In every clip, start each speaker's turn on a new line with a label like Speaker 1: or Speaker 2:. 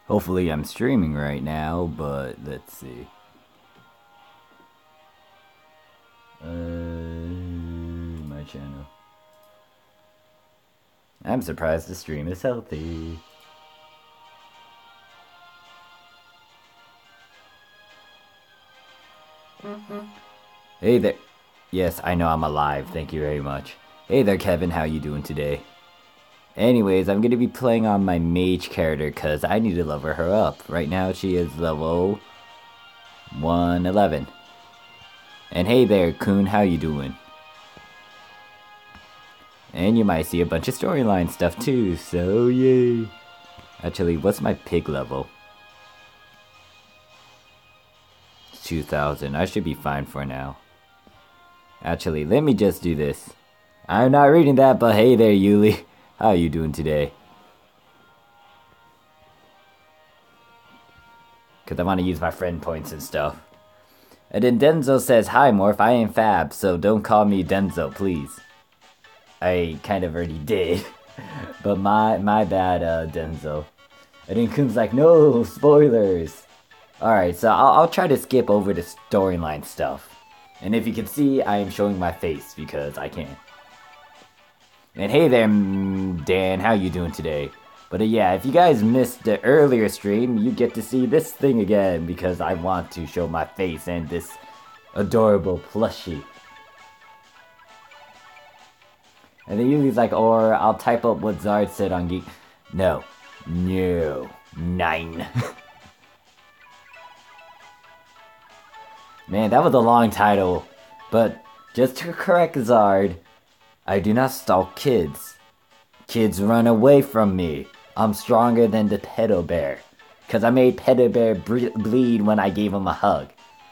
Speaker 1: Hopefully I'm streaming right now, but let's see. My channel. I'm surprised the stream is healthy. Hey there. Yes, I know I'm alive. Thank you very much. Hey there, Kevin. How you doing today? Anyways, I'm going to be playing on my mage character because I need to level her up. Right now, she is level 111. And hey there, Kun. How you doing? And you might see a bunch of storyline stuff too, so yay. Actually, what's my pig level? 2000. I should be fine for now. Actually, let me just do this. I'm not reading that, but hey there, Yuli. How are you doing today? Because I want to use my friend points and stuff. And then Denzo says, hi Morph, I am Fab, so don't call me Denzo, please. I kind of already did. But my bad, Denzo. And then Kun's like, no, spoilers. Alright, so I'll try to skip over the storyline stuff. And if you can see, I am showing my face because I can. And hey there, Dan, how you doing today? But yeah, if you guys missed the earlier stream, you get to see this thing again because I want to show my face and this adorable plushie. And then Yuli's like, or I'll type up what Zard said on Geek. No. 9. Man, that was a long title. But just to correct Zard, I do not stalk kids. Kids run away from me. I'm stronger than the pedo bear. Because I made pedo bear bleed when I gave him a hug.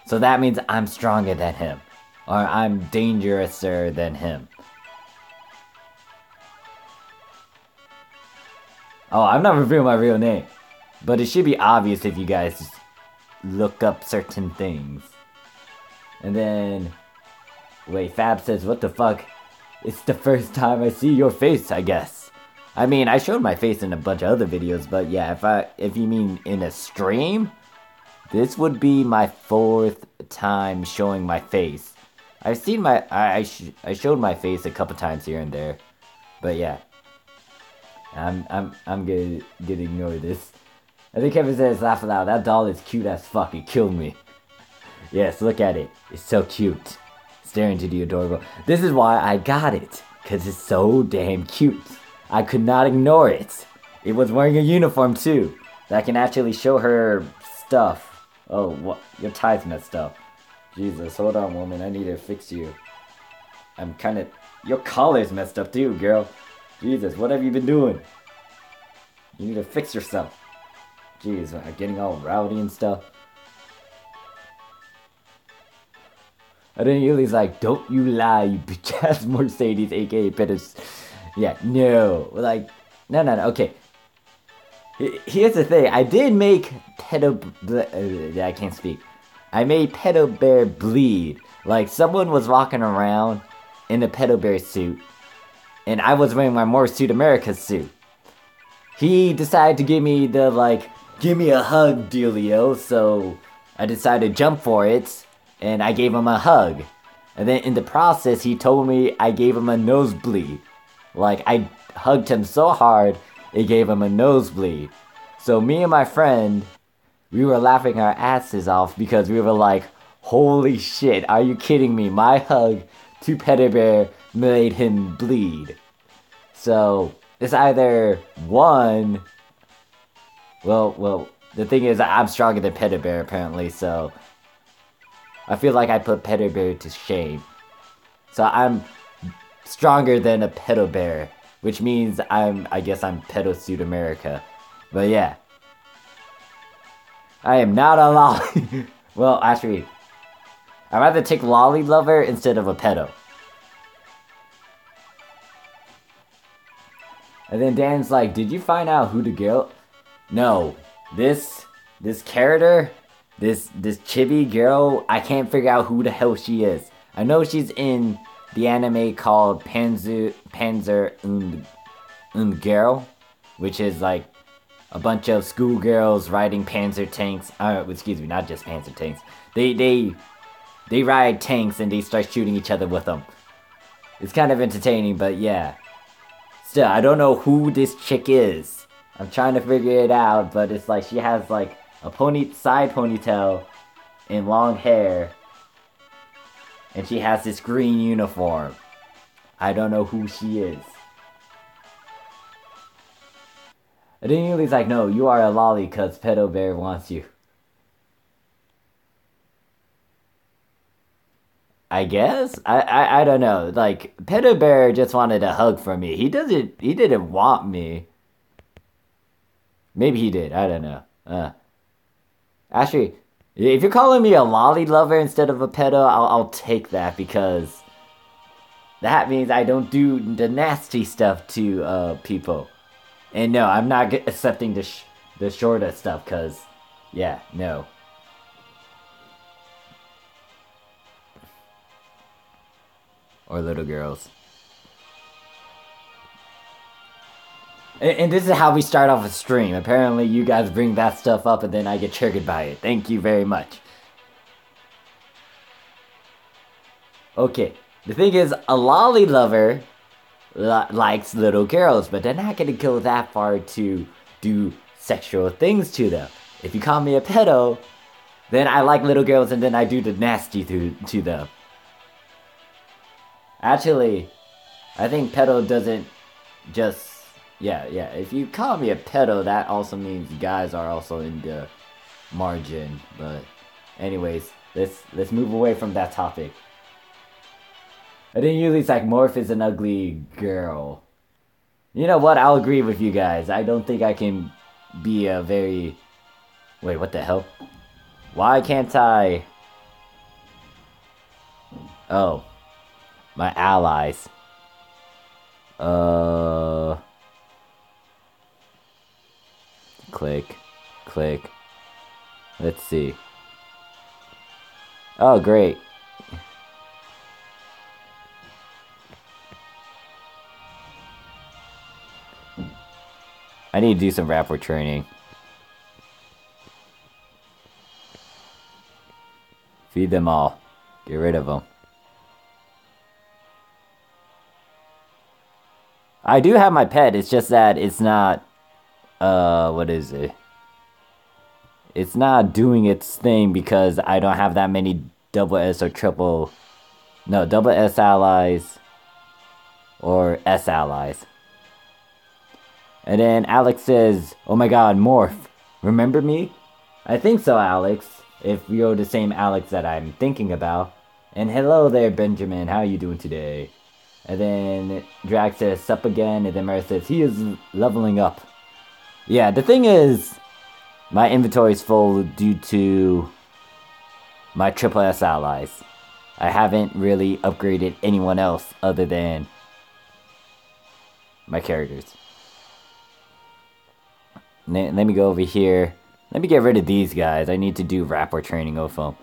Speaker 1: So that means I'm stronger than him. Or I'm dangerouser than him. Oh, I'm not revealing my real name. But it should be obvious if you guys look up certain things. And then... Wait, Fab says, what the fuck? It's the first time I see your face, I guess. I mean, I showed my face in a bunch of other videos, but yeah, if you mean in a stream, this would be my 4th time showing my face. I've seen my... I showed my face a couple times here and there. But yeah. I'm gonna ignore this. I think Kevin says, laugh aloud. That doll is cute as fuck. It killed me. Yes, look at it. It's so cute. Staring to the adorable. This is why I got it. Because it's so damn cute. I could not ignore it. It was wearing a uniform too. That can actually show her stuff. Oh, what? Your tie's messed up. Jesus, hold on, woman. I need to fix you. I'm kind of... Your collar's messed up too, girl. Jesus, what have you been doing? You need to fix yourself. Jeez, I'm getting all rowdy and stuff. And then Yuli's like, don't you lie, you bitch ass Mercedes, aka Pettis. Yeah, no. Like, no, okay. Here's the thing. I did make I can't speak. I made Pedo Bear bleed. Like, someone was walking around in a Pedo Bear suit. And I was wearing my Morphsuit America suit. He decided to give me the, like, give me a hug dealio. So, I decided to jump for it. And I gave him a hug. And then in the process, he told me I gave him a nosebleed. Like, I hugged him so hard, it gave him a nosebleed. So me and my friend, we were laughing our asses off because we were like, holy shit, are you kidding me? My hug to Pedo Bear made him bleed. So, it's either one... Well, the thing is, I'm stronger than Pedo Bear apparently, so... I feel like I put Pedo Bear to shame. So I'm stronger than a Pedo Bear, which means I guess I'm Pedo Suit America. But yeah. I am not a lolly. Well, actually, I'd rather take lolly lover instead of a pedo. And then Dan's like, did you find out who the girl... No. This character... This chibi girl, I can't figure out who the hell she is. I know she's in the anime called Panzer und Girl, which is like a bunch of schoolgirls riding panzer tanks. Excuse me, not just panzer tanks. They ride tanks and they start shooting each other with them. It's kind of entertaining, but yeah. Still, I don't know who this chick is. I'm trying to figure it out, but it's like she has like a side ponytail and long hair. And she has this green uniform. I don't know who she is. And then Yuli's like, no, you are a lolly cause Pedo Bear wants you. I guess? I don't know. Like, Pedo Bear just wanted a hug from me. He didn't want me. Maybe he did. I don't know. Actually, if you're calling me a lolly lover instead of a pedo, I'll take that because that means I don't do the nasty stuff to people. And no, I'm not accepting the shorter stuff because, yeah, no. Or little girls. And this is how we start off a stream. Apparently you guys bring that stuff up and then I get triggered by it. Thank you very much. Okay, the thing is, a lolly lover likes little girls, but they're not gonna go that far to do sexual things to them. If you call me a pedo, then I like little girls and then I do the nasty to them. Actually, I think pedo doesn't just... Yeah, if you call me a pedo, that also means guys are also in the margin. But anyways, let's move away from that topic. I think usually it's like Morph is an ugly girl. You know what? I'll agree with you guys. I don't think I can be a very... Wait, what the hell? Why can't I... Oh. My allies. Click. Let's see. Oh, great. I need to do some rapport training. Feed them all. Get rid of them. I do have my pet, it's just that it's not... what is it? It's not doing its thing because I don't have that many double S or triple... No, double S allies. Or S allies. And then Alex says, oh my god, Morph, remember me? I think so, Alex. If you're the same Alex that I'm thinking about. And hello there, Benjamin, how you doing today? And then Drag says, sup again, and then Mara says, he is leveling up. Yeah, the thing is, my inventory is full due to my triple S allies. I haven't really upgraded anyone else other than my characters. Let me go over here. Let me get rid of these guys. I need to do rapport training of them.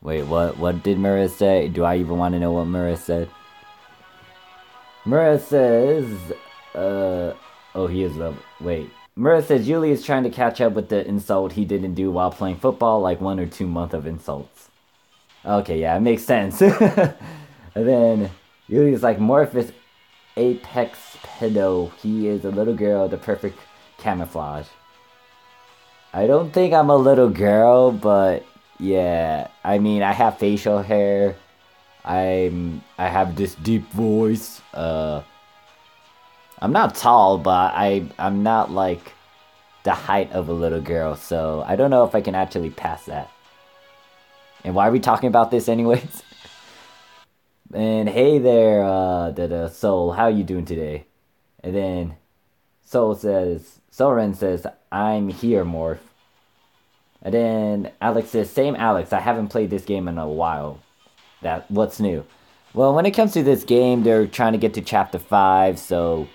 Speaker 1: Wait, what did Mura say? Do I even want to know what Mura said? Mura says, oh, he is the... Wait. Mura says, Yuli is trying to catch up with the insult he didn't do while playing football, like 1 or 2 months of insults. Okay, yeah, it makes sense. And then, Yuli is like, Morph is apex pedo. He is a little girl, the perfect camouflage. I don't think I'm a little girl, but... Yeah, I mean, I have facial hair. I have this deep voice. I'm not tall, but I'm not like the height of a little girl, so I don't know if I can actually pass that. And why are we talking about this anyways? And hey there, Soul, how you doing today? And then Soren says, I'm here, Morph. And then Alex says, same Alex, I haven't played this game in a while. What's new? Well, when it comes to this game, they're trying to get to Chapter 5, so...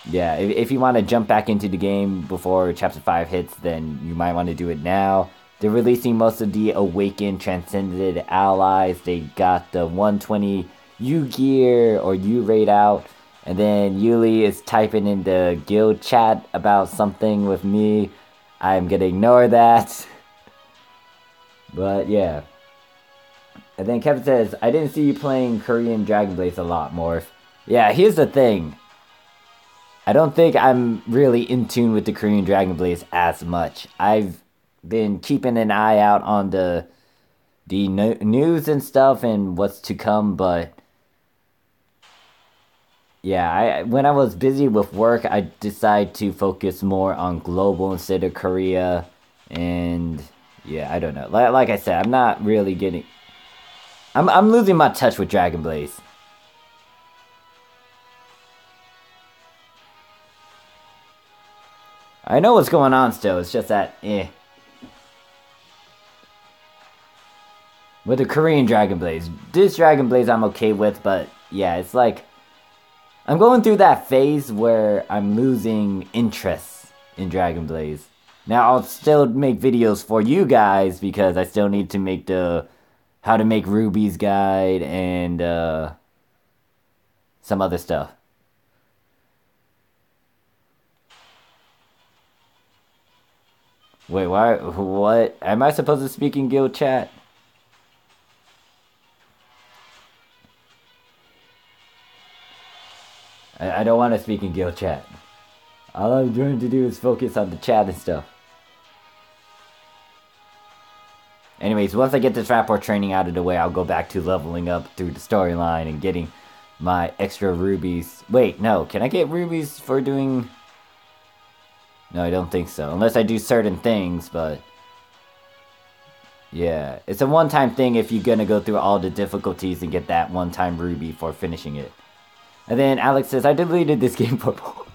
Speaker 1: Yeah, if you want to jump back into the game before Chapter 5 hits, then you might want to do it now. they're releasing most of the Awakened Transcended Allies. They got the 120 U gear or U raid out. And then Yuli is typing in the guild chat about something with me. I'm gonna ignore that. But yeah. And then Kevin says, I didn't see you playing Korean Dragon Blades a lot, Morph. Yeah, here's the thing. I don't think I'm really in tune with the Korean Dragon Blades as much. I've been keeping an eye out on the news and stuff and what's to come, but yeah, when I was busy with work, I decided to focus more on global instead of Korea, and yeah, I don't know. Like I said, I'm not really getting. I'm losing my touch with Dragon Blades. I know what's going on still. It's just that with the Korean Dragon Blades, this Dragon Blades I'm okay with, but yeah, it's like I'm going through that phase where I'm losing interest in Dragon Blades. Now, I'll still make videos for you guys because I still need to make the how to make Rubies guide and some other stuff. Wait, why? What? Am I supposed to speak in guild chat? I don't want to speak in guild chat. All I'm trying to do is focus on the chat and stuff. Anyways, once I get this rapport training out of the way, I'll go back to leveling up through the storyline and getting my extra rubies. Wait, no. Can I get rubies for doing... No, I don't think so. Unless I do certain things, but... Yeah. It's a one-time thing if you're gonna go through all the difficulties and get that one-time ruby for finishing it. And then Alex says, I deleted this game for porn.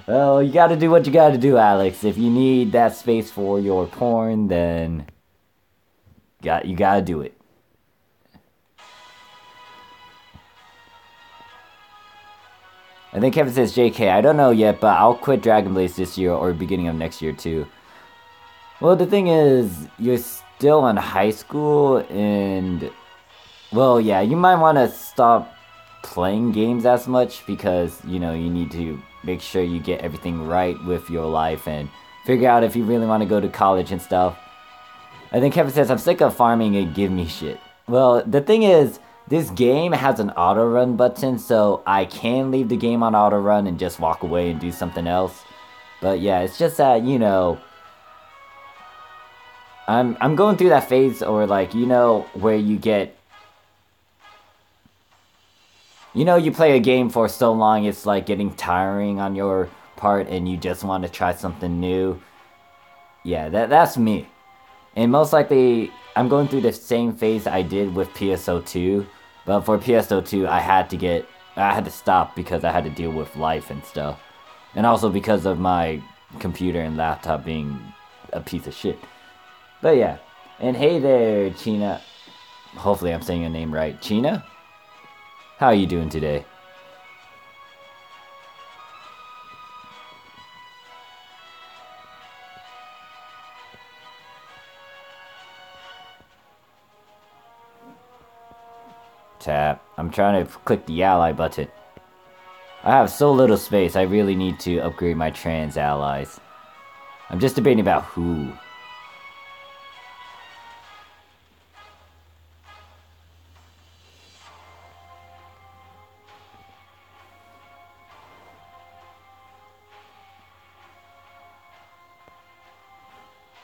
Speaker 1: Well, you gotta do what you gotta do, Alex. If you need that space for your porn, then... You gotta do it. And then Kevin says, JK, I don't know yet, but I'll quit Dragon Blades this year or beginning of next year too. Well, the thing is, you're still in high school and... Well, yeah, you might want to stop playing games as much because, you know, you need to make sure you get everything right with your life and figure out if you really want to go to college and stuff. I think Kevin says, I'm sick of farming and give me shit. Well, the thing is, this game has an auto run button, so I can leave the game on auto run and just walk away and do something else. But yeah, it's just that, you know, I'm going through that phase, or like, you know, where you get, you know, you play a game for so long, it's like getting tiring on your part and you just want to try something new. Yeah, that's me. And most likely, I'm going through the same phase I did with PSO2. But for PSO2, I had to stop because I had to deal with life and stuff. And also because of my computer and laptop being a piece of shit. But yeah. And hey there, China. Hopefully I'm saying your name right. China? How are you doing today? Tap. I'm trying to click the ally button. I have so little space, I really need to upgrade my trans allies. I'm just debating about who.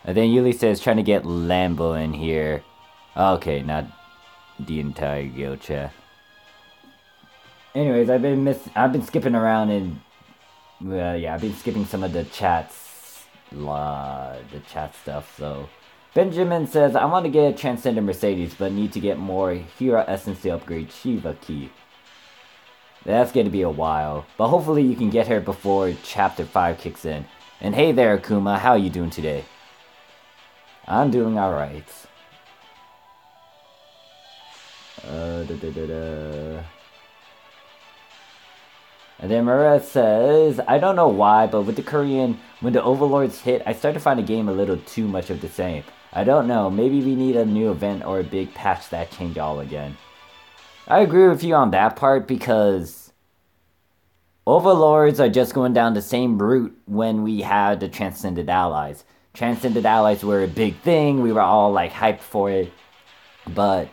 Speaker 1: And then Yuli says trying to get Lambo in here. Okay, not the entire guild chat. Anyways, I've been skipping around and yeah, I've been skipping some of the chats, the chat stuff. So Benjamin says I want to get a Transcendent Mercedes, but need to get more hero essence to upgrade Shiva Key. That's gonna be a while, but hopefully you can get her before Chapter 5 kicks in. And hey there, Akuma, how are you doing today? I'm doing alright. And then Maria says, I don't know why, but with the Korean, when the Overlords hit, I started to find the game a little too much of the same. I don't know, maybe we need a new event or a big patch that change all again. I agree with you on that part because Overlords are just going down the same route when we had the Transcended Allies. Transcended Allies were a big thing, we were all like hyped for it. But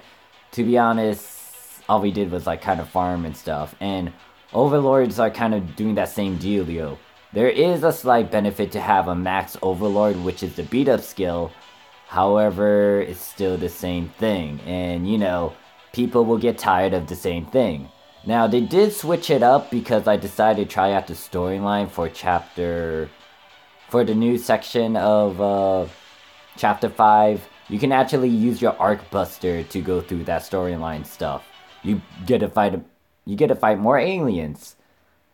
Speaker 1: to be honest, all we did was like kind of farm and stuff. And Overlords are kind of doing that same dealio. There is a slight benefit to have a max Overlord, which is the beat up skill. However, it's still the same thing. And you know, people will get tired of the same thing. Now, they did switch it up because I decided to try out the storyline for the new section of Chapter 5. You can actually use your Arc Buster to go through that storyline stuff. You get to fight more aliens.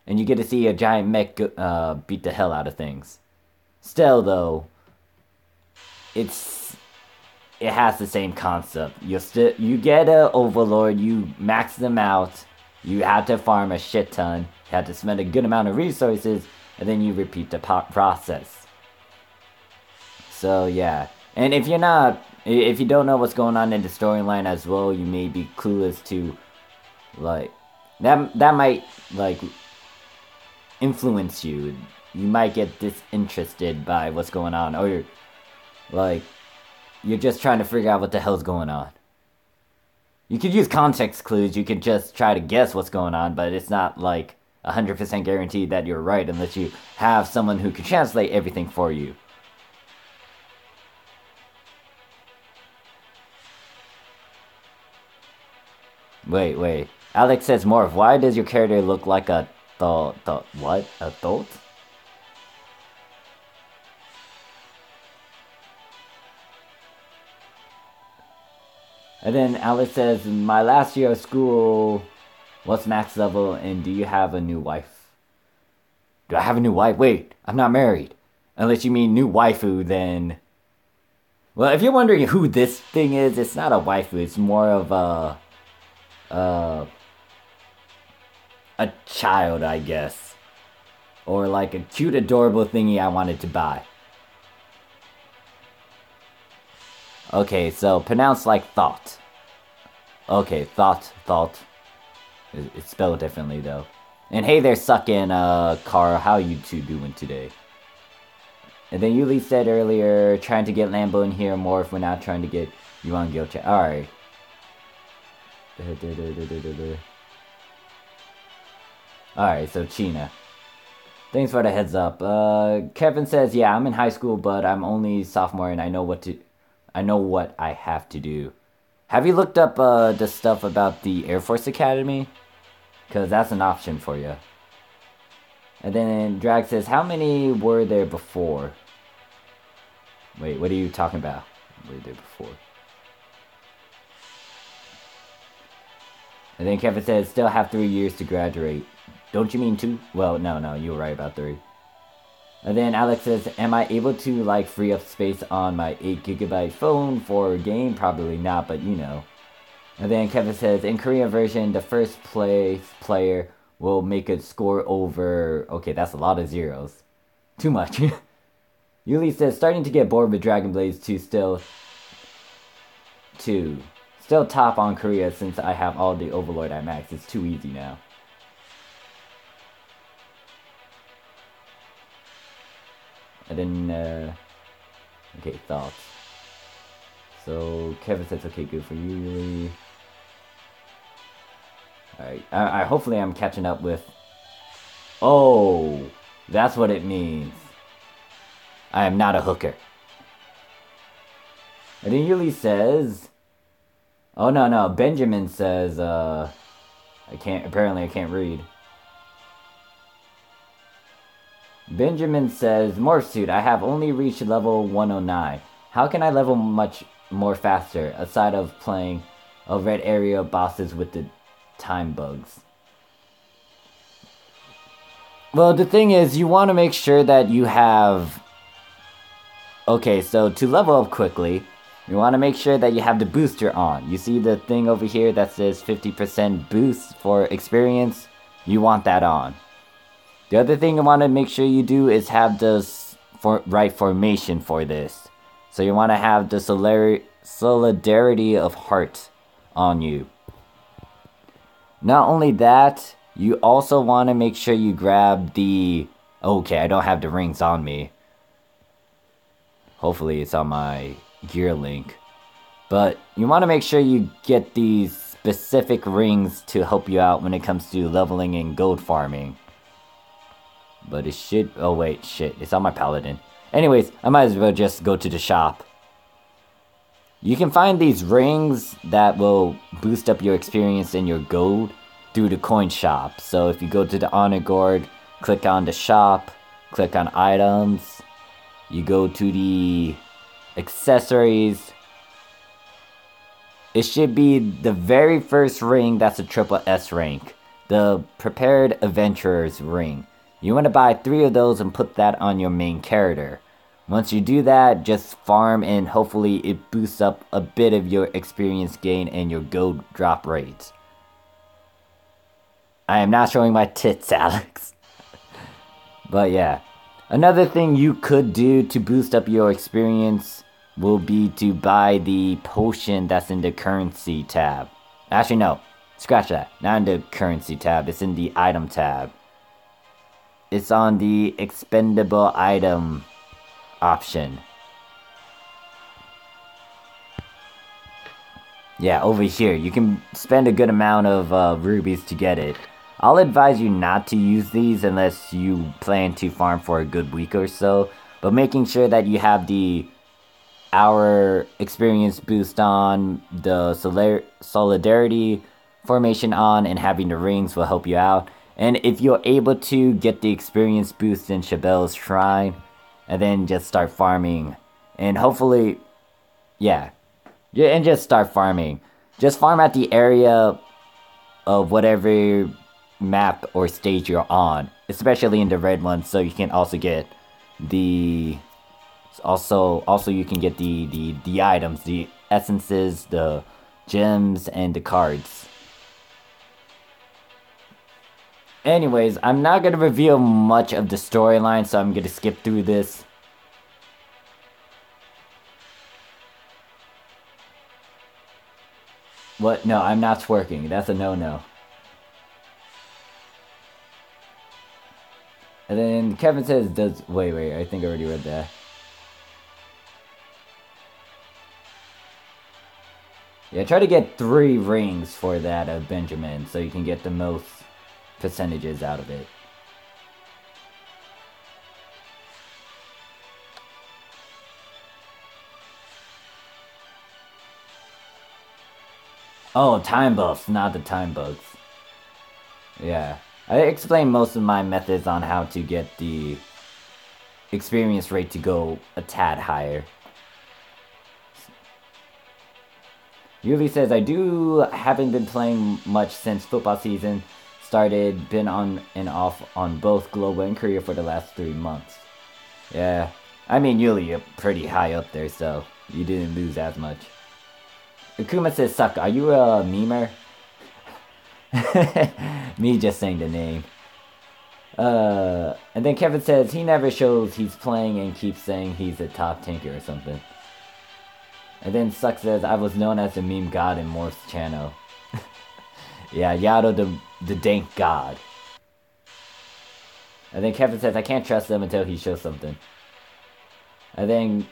Speaker 1: And you get to see a giant mech beat the hell out of things. Still, though, it has the same concept. You get an Overlord, you max them out, you have to farm a shit ton, you have to spend a good amount of resources, and then you repeat the process. So yeah, and if you don't know what's going on in the storyline as well, you may be clueless to, like, that might, like, influence you. You might get disinterested by what's going on, or you're just trying to figure out what the hell's going on. You could use context clues, you could just try to guess what's going on, but it's not like 100% guaranteed that you're right unless you have someone who can translate everything for you. Wait. Alex says, Morph, why does your character look like a what? A thought? And then Alex says, my last year of school, what's max level, and do you have a new wife? Do I have a new wife? Wait, I'm not married. Unless you mean new waifu, then... Well, if you're wondering who this thing is, it's not a waifu, it's more of a child, I guess. Or like a cute, adorable thingy I wanted to buy. Okay, so pronounced like thought. Okay, thought. It's spelled differently though. And hey there, suckin' Carl, how you two doing today? And then Yuli said earlier, trying to get Lambo in here more if we're not trying to get you on guild chat. Alright. Alright, so China. Thanks for the heads up. Kevin says, yeah, I'm in high school, but I'm only sophomore and I know what I have to do. Have you looked up the stuff about the Air Force Academy? Because that's an option for you. And then Drag says, how many were there before? Wait, what are you talking about? Were there before? And then Kevin says, still have 3 years to graduate. Don't you mean 2? Well, no, you were right about 3. And then Alex says, am I able to like free up space on my 8GB phone for a game? Probably not, but you know. And then Kevin says, in Korean version, the first place player will make a score over... Okay, that's a lot of zeros. Too much. Yuli says, starting to get bored with Dragon Blades 2 still top on Korea since I have all the Overlord at max. It's too easy now. And then, okay, thoughts. So, Kevin says, okay, good for you, Yuli. Alright, hopefully I'm catching up with... Oh, that's what it means. I am not a hooker. And then Yuli says... Oh, no, Benjamin says, apparently I can't read. Benjamin says, Morphsuit, I have only reached level 109. How can I level much more faster, aside of playing a red area bosses with the time bugs? Well, the thing is, you want to make sure that you have... Okay, so to level up quickly, you want to make sure that you have the booster on. You see the thing over here that says 50% boost for experience? You want that on. The other thing you want to make sure you do is have the right formation for this. So you want to have the solidarity of heart on you. Not only that, you also want to make sure you grab the... Okay, I don't have the rings on me. Hopefully it's on my gear link. But you want to make sure you get these specific rings to help you out when it comes to leveling and gold farming. But it should... Oh wait, shit. It's on my paladin. Anyways, I might as well just go to the shop. You can find these rings that will boost up your experience and your gold through the coin shop. So if you go to the honor guard, click on the shop, click on items, you go to the accessories. It should be the very first ring that's a triple S rank, the prepared adventurer's ring. You want to buy 3 of those and put that on your main character. Once you do that, just farm and hopefully it boosts up a bit of your experience gain and your gold drop rates. I am not showing my tits, Alex. But yeah. Another thing you could do to boost up your experience will be to buy the potion that's in the currency tab. Actually, no. Scratch that. Not in the currency tab. It's in the item tab. It's on the expendable item option. Yeah, over here. You can spend a good amount of rubies to get it. I'll advise you not to use these unless you plan to farm for a good week or so. But making sure that you have the hour experience boost on, the solidarity formation on, and having the rings will help you out. And if you're able to get the experience boost in Shabelle's Shrine, and then just start farming. And hopefully, yeah, and just start farming. Just farm at the area of whatever map or stage you're on, especially in the red one, so you can also get the also you can get the items, the essences, the gems, and the cards. Anyways, I'm not gonna reveal much of the storyline, so I'm gonna skip through this. What? No, I'm not twerking. That's a no-no. And then Kevin says, wait, I think I already read that. Yeah, try to get 3 rings for that of Benjamin, so you can get the most percentages out of it. Oh, time buffs, not the time bugs. Yeah. I explained most of my methods on how to get the experience rate to go a tad higher. Yuli says, I haven't been playing much since football season started, been on and off on both global and Korea for the last 3 months. Yeah, I mean, Yuli, you're pretty high up there, so you didn't lose as much. Akuma says, suck, are you a memer? Me just saying the name. And then Kevin says, he never shows he's playing and keeps saying he's a top tanker or something. And then Suck says, I was known as the meme god in Morph's channel. Yeah, Yado the dank god. And then Kevin says, I can't trust them until he shows something. And then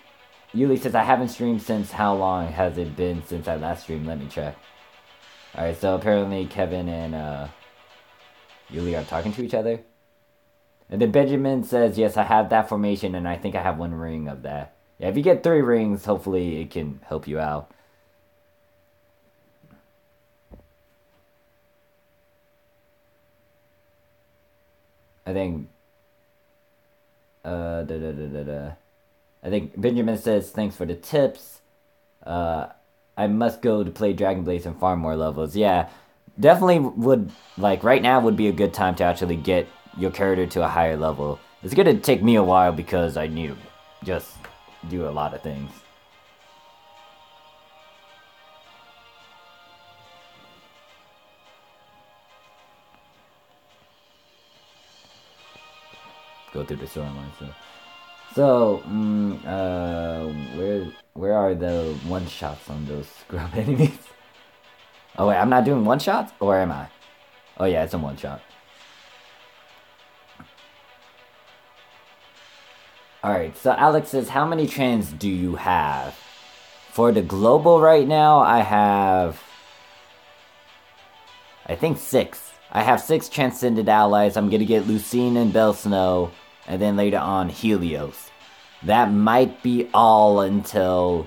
Speaker 1: Yuli says, I haven't streamed since how long has it been since I last streamed? Let me check. Alright, so apparently Kevin and Yuli are talking to each other. And then Benjamin says, yes, I have that formation and I think I have 1 ring of that. Yeah, if you get 3 rings, hopefully it can help you out. I think I think Benjamin says, thanks for the tips. I must go to play Dragon Blaze and farm more levels. Yeah, definitely would, like, right now would be a good time to actually get your character to a higher level. It's gonna take me a while because I need to just do a lot of things. go through the storyline. So, where are the one shots on those scrub enemies? Oh wait, I'm not doing one shots, or am I? Oh yeah, it's a one shot. Alright, so Alex says, how many trans do you have? For the global right now, I have, I think 6. I have 6 Transcended Allies. I'm gonna get Lucine and Bell Snow, and then later on Helios. That might be all until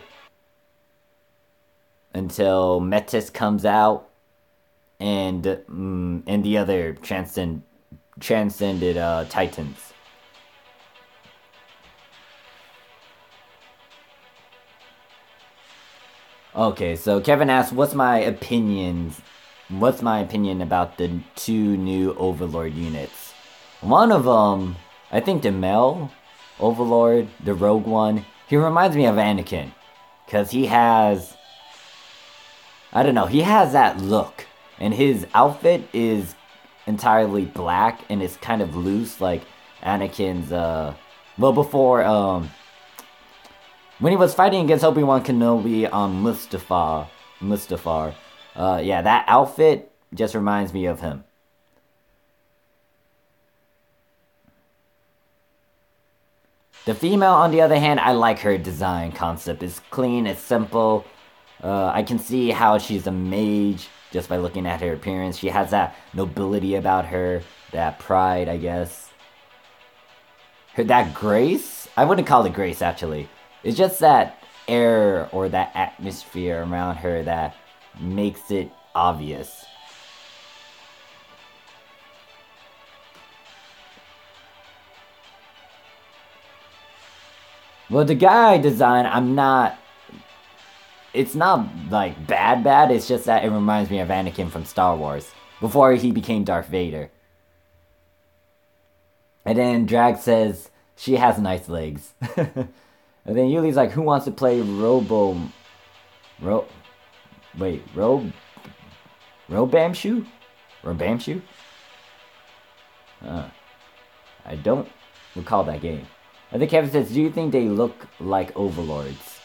Speaker 1: Metis comes out, and the other transcended Titans. Okay, so Kevin asks, what's my opinion about the 2 new Overlord units? One of them, I think the male Overlord, the rogue one, he reminds me of Anakin. Because he has, I don't know, he has that look. And his outfit is entirely black and it's kind of loose, like Anakin's, well, before, when he was fighting against Obi-Wan Kenobi on Mustafar, yeah, that outfit just reminds me of him. The female, on the other hand, I like her design concept. It's clean, it's simple. I can see how she's a mage just by looking at her appearance. She has that nobility about her, that pride, I guess. That grace? I wouldn't call it grace, actually. It's just that air or that atmosphere around her that makes it obvious. Well, the guy design, it's not like bad, it's just that it reminds me of Anakin from Star Wars, before he became Darth Vader. And then Drag says, she has nice legs. And then Yuli's like, who wants to play Robamshu? Robamshu? I don't recall that game. I think Kevin says, do you think they look like overlords?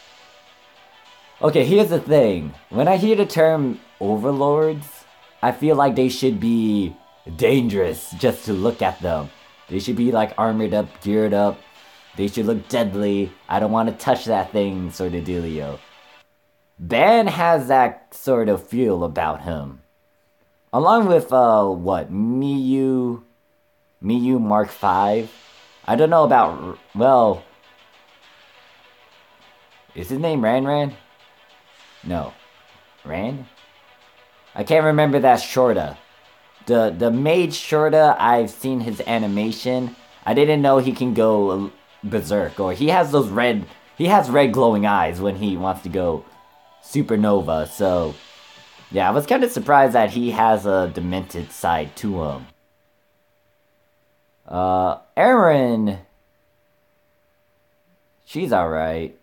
Speaker 1: Okay, here's the thing. When I hear the term overlords, I feel like they should be dangerous just to look at them. They should be like armored up, geared up. They should look deadly. I don't want to touch that thing, sort of dealio. Ban has that sort of feel about him. Along with, Miyu Mark V. I don't know about, well, is his name Ran? No. Ran? I can't remember that Shorta. The mage Shorta, I've seen his animation. I didn't know he can go berserk, or he has red glowing eyes when he wants to go supernova, so yeah, I was kind of surprised that he has a demented side to him. Erin, she's alright.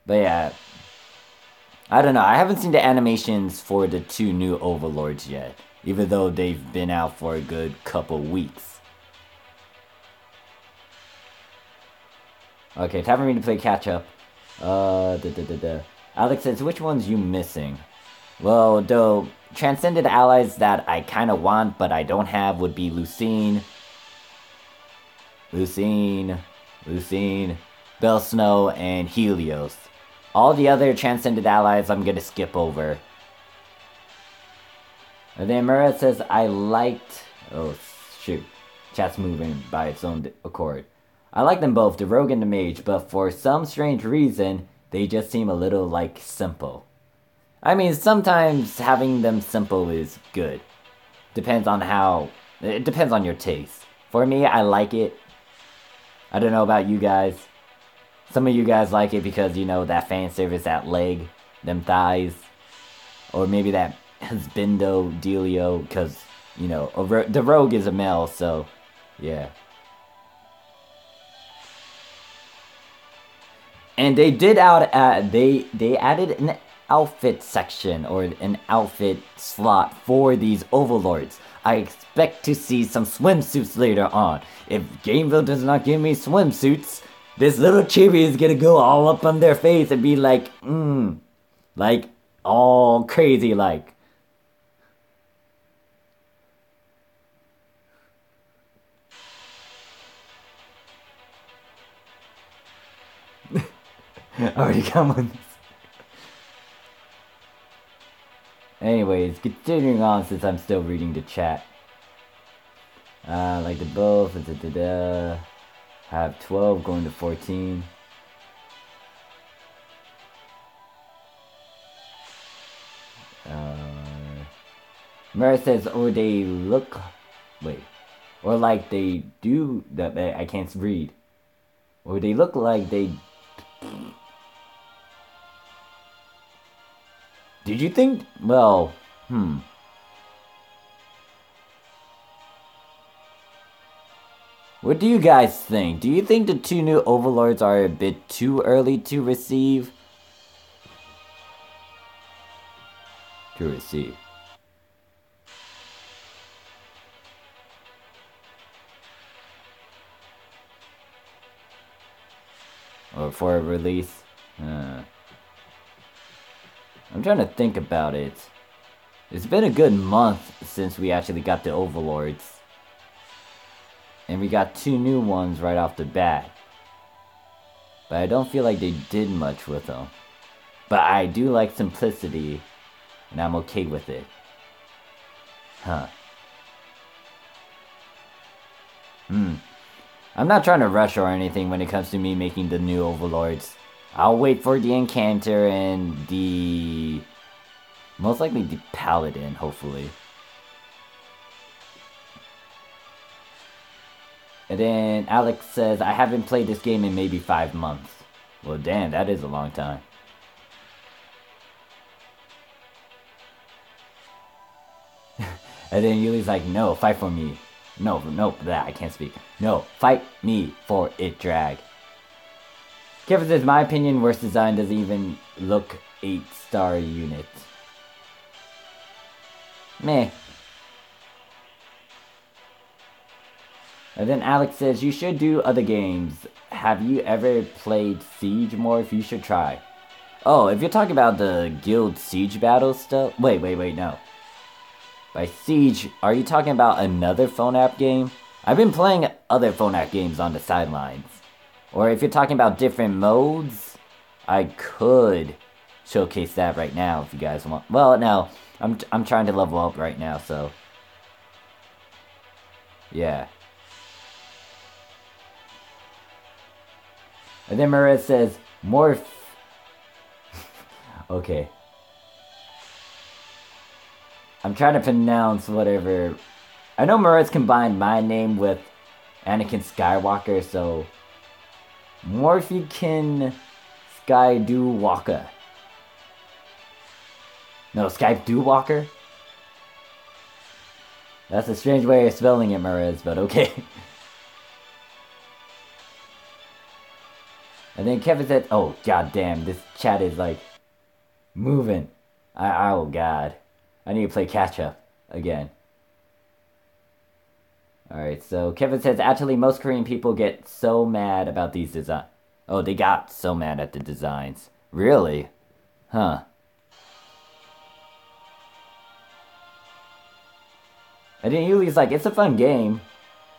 Speaker 1: But yeah, I don't know, I haven't seen the animations for the 2 new Overlords yet, even though they've been out for a good couple weeks. Okay, time for me to play catch up. Alex says, which one's you missing? Well, the Transcended Allies that I kind of want but I don't have would be Lucine, Bell Snow, and Helios. All the other Transcended Allies I'm gonna skip over. And then Murat says, I liked... Oh, shoot. Chat's moving by its own accord. I like them both, the rogue and the mage, but for some strange reason, they just seem a little, like, simple. I mean, sometimes having them simple is good. Depends on it depends on your taste. For me, I like it. I don't know about you guys. Some of you guys like it because, you know, that fan service, that leg, them thighs. Or maybe that husbando dealio, because, you know, the rogue is a male, so, yeah. And they did they added outfit section or an outfit slot for these overlords. I expect to see some swimsuits later on. If Gameville does not give me swimsuits, this little chibi is gonna go all up on their face and be like, like all crazy like. Already come on. Anyways, continuing on since I'm still reading the chat. Like the both, have 12 going to 14. Mara says, or they look, wait, or like they do, that I can't read. Or they look like they, did you think, well, What do you guys think? Do you think the 2 new overlords are a bit too early to receive? Or for a release? I'm trying to think about it. It's been a good month since we actually got the overlords. And we got 2 new ones right off the bat. But I don't feel like they did much with them. But I do like simplicity. And I'm okay with it. I'm not trying to rush or anything when it comes to me making the new overlords. I'll wait for the Incanter and the... most likely the Paladin, hopefully. And then Alex says, I haven't played this game in maybe 5 months. Well, damn, that is a long time. And then Yuli's like, no, fight for me. No, that, I can't speak. No, fight me for it, drag. Kevin says, my opinion, worst design doesn't even look 8-star unit. Meh. And then Alex says, you should do other games. Have you ever played Siege Morph? You should try. Oh, if you're talking about the Guild Siege battle stuff... Wait, no. By Siege, are you talking about another phone app game? I've been playing other phone app games on the sidelines. Or if you're talking about different modes, I could showcase that right now if you guys want. Well, no, I'm trying to level up right now, so... yeah. And then Maria says, Morph... okay. I'm trying to pronounce whatever... I know Maritz combined my name with Anakin Skywalker, so... Morphikin Skydewalker. No, Skydewalker? That's a strange way of spelling it, Maritz, but okay. And then Kevin said, oh, goddamn, this chat is, like, moving. Oh, God. I need to play catch-up again. Alright, so Kevin says, actually, most Korean people get so mad about these designs. Oh, they got so mad at the designs. Really? Huh. And then Yuli's like, it's a fun game.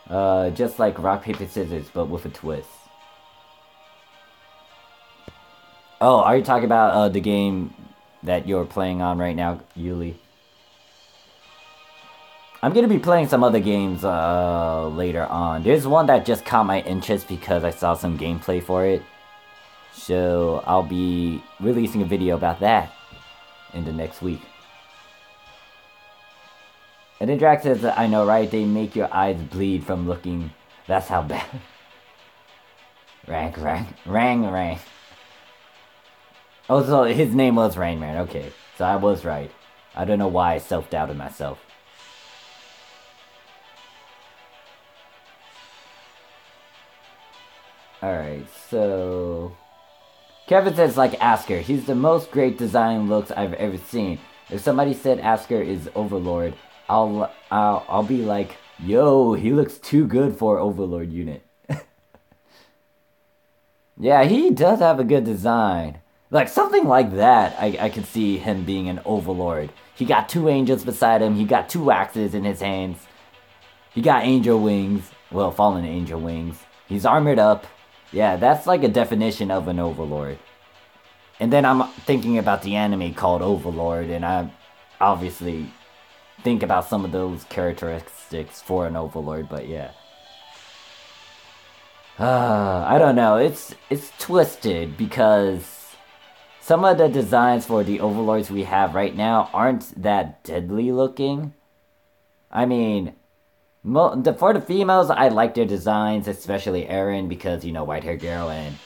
Speaker 1: Just like rock, paper, scissors, but with a twist. Oh, are you talking about the game that you're playing on right now, Yuli? I'm gonna be playing some other games later on. There's one that just caught my interest because I saw some gameplay for it. So I'll be releasing a video about that in the next week. And then Drax says, I know, right? They make your eyes bleed from looking. That's how bad. Rang. Oh, so his name was Rain Man. Okay, so I was right. I don't know why I self-doubted myself. Alright, so... Kevin says, like Asker. He's the most great design looks I've ever seen. If somebody said Asker is Overlord, I'll be like, yo, he looks too good for Overlord unit. Yeah, he does have a good design. Like, something like that, I could see him being an Overlord. He got 2 angels beside him. He got 2 axes in his hands. He got angel wings. Well, fallen angel wings. He's armored up. Yeah, that's like a definition of an Overlord. And then I'm thinking about the anime called Overlord, and I obviously think about some of those characteristics for an Overlord, but yeah. I don't know, it's twisted because some of the designs for the Overlords we have right now aren't that deadly looking. I mean, for the females, I like their designs, especially Erin, because, you know, white hair girl, and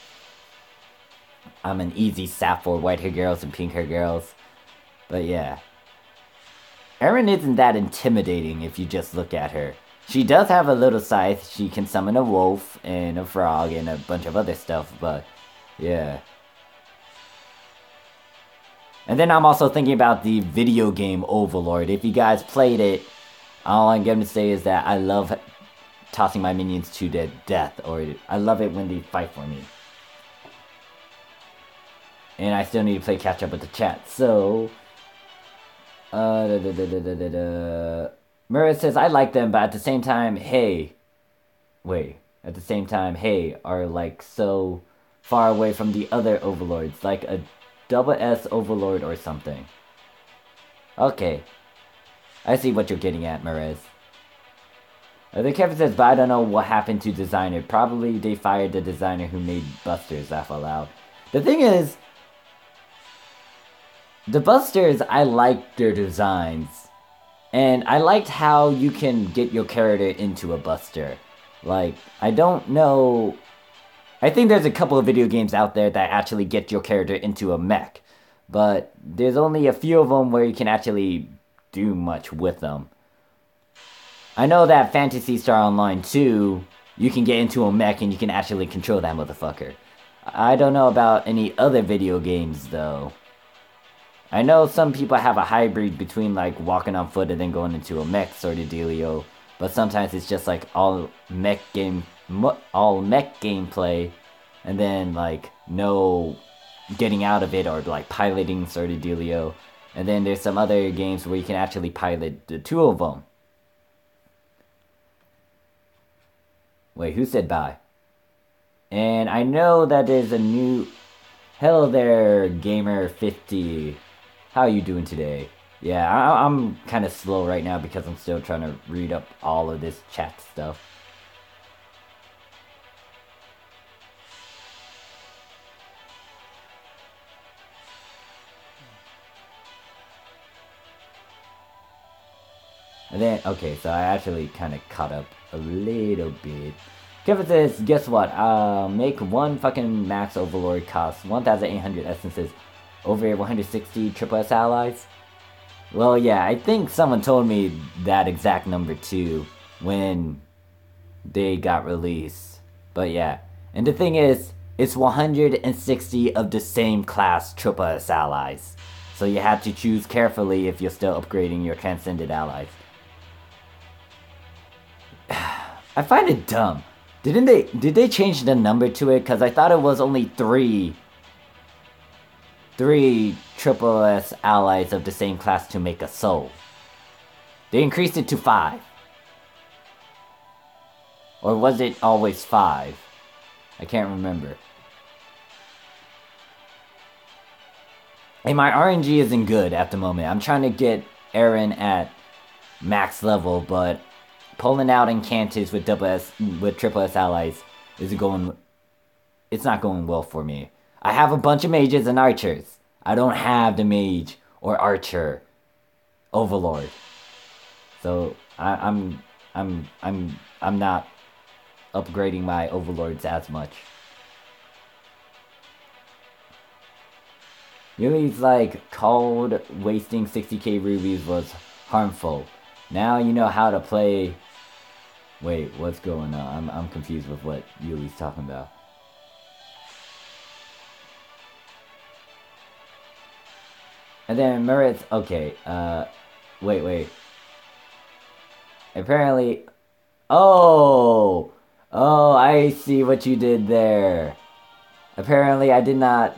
Speaker 1: I'm an easy sap for white hair girls and pink hair girls. But yeah. Erin isn't that intimidating if you just look at her. She does have a little scythe. She can summon a wolf and a frog and a bunch of other stuff, but yeah. And then I'm also thinking about the video game Overlord. If you guys played it, all I'm going to say is that I love tossing my minions to their death, or I love it when they fight for me. And I still need to play catch up with the chat, so... Murray says, I like them, but at the same time, hey... Wait. At the same time, hey, are like so far away from the other Overlords. Like a SS Overlord or something. Okay. I see what you're getting at, Murray. The Kevin says, but I don't know what happened to designer. Probably they fired the designer who made Busters, laugh out loud. The thing is... The Busters, I liked their designs. And I liked how you can get your character into a Buster. Like, I don't know... I think there's a couple of video games out there that actually get your character into a mech. But there's only a few of them where you can actually do much with them. I know that Phantasy Star Online 2, you can get into a mech and you can actually control that motherfucker. I don't know about any other video games, though. I know some people have a hybrid between, like, walking on foot and then going into a mech sort of dealio. But sometimes it's just, like, all mech gameplay. And then, like, no getting out of it or, like, piloting sort of dealio. And then there's some other games where you can actually pilot the 2 of them. Wait, who said bye? And I know that there's a new... Hello there, Gamer50. How are you doing today? Yeah, I'm kind of slow right now because I'm still trying to read up all of this chat stuff. And then, okay, so I actually kind of caught up a little bit. Kevin says, guess what? Make one fucking max Overlord cost 1,800 essences over 160 SSS Allies. Well, yeah, I think someone told me that exact number too when they got released. But yeah, and the thing is, it's 160 of the same class SSS Allies. So you have to choose carefully if you're still upgrading your Transcended Allies. I find it dumb. Did they change the number to it? Because I thought it was only three SSS Allies of the same class to make a soul. They increased it to 5. Or was it always 5? I can't remember. And my RNG isn't good at the moment. I'm trying to get Erin at max level, but pulling out Incantus with SSS Allies it's not going well for me. I have a bunch of mages and archers. I don't have the mage or archer Overlord. So I'm not upgrading my Overlords as much. Yuli's like, cold wasting 60k rubies was harmful. Now you know how to play... Wait, what's going on? I'm confused with what Yuli's talking about. And then Merit's okay. Wait. Apparently, oh, I see what you did there. Apparently, I did not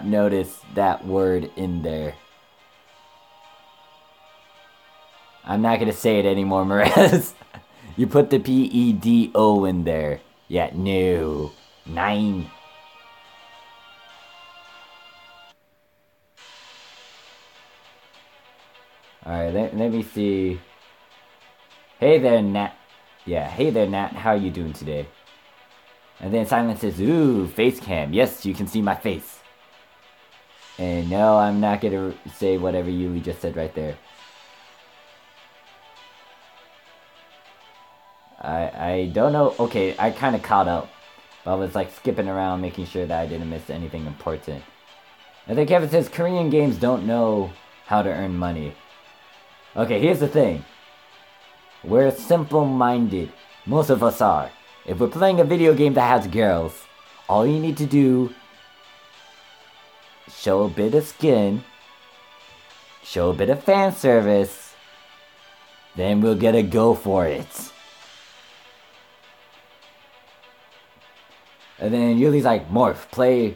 Speaker 1: notice that word in there. I'm not gonna say it anymore, Merez. You put the PEDO in there. Yeah, no. 9. Alright, let me see. Hey there, Nat. Yeah, hey there, Nat. How are you doing today? And then Silent says, ooh, face cam. Yes, you can see my face. And no, I'm not gonna say whatever Yuli just said right there. I don't know. Okay, I kind of caught up. But I was like skipping around, making sure that I didn't miss anything important. And then Kevin says, Korean games don't know how to earn money. Okay, here's the thing. We're simple-minded. Most of us are. If we're playing a video game that has girls, all you need to do, show a bit of skin, show a bit of fan service, then we'll get a go for it. And then Yuli's like, Morph, play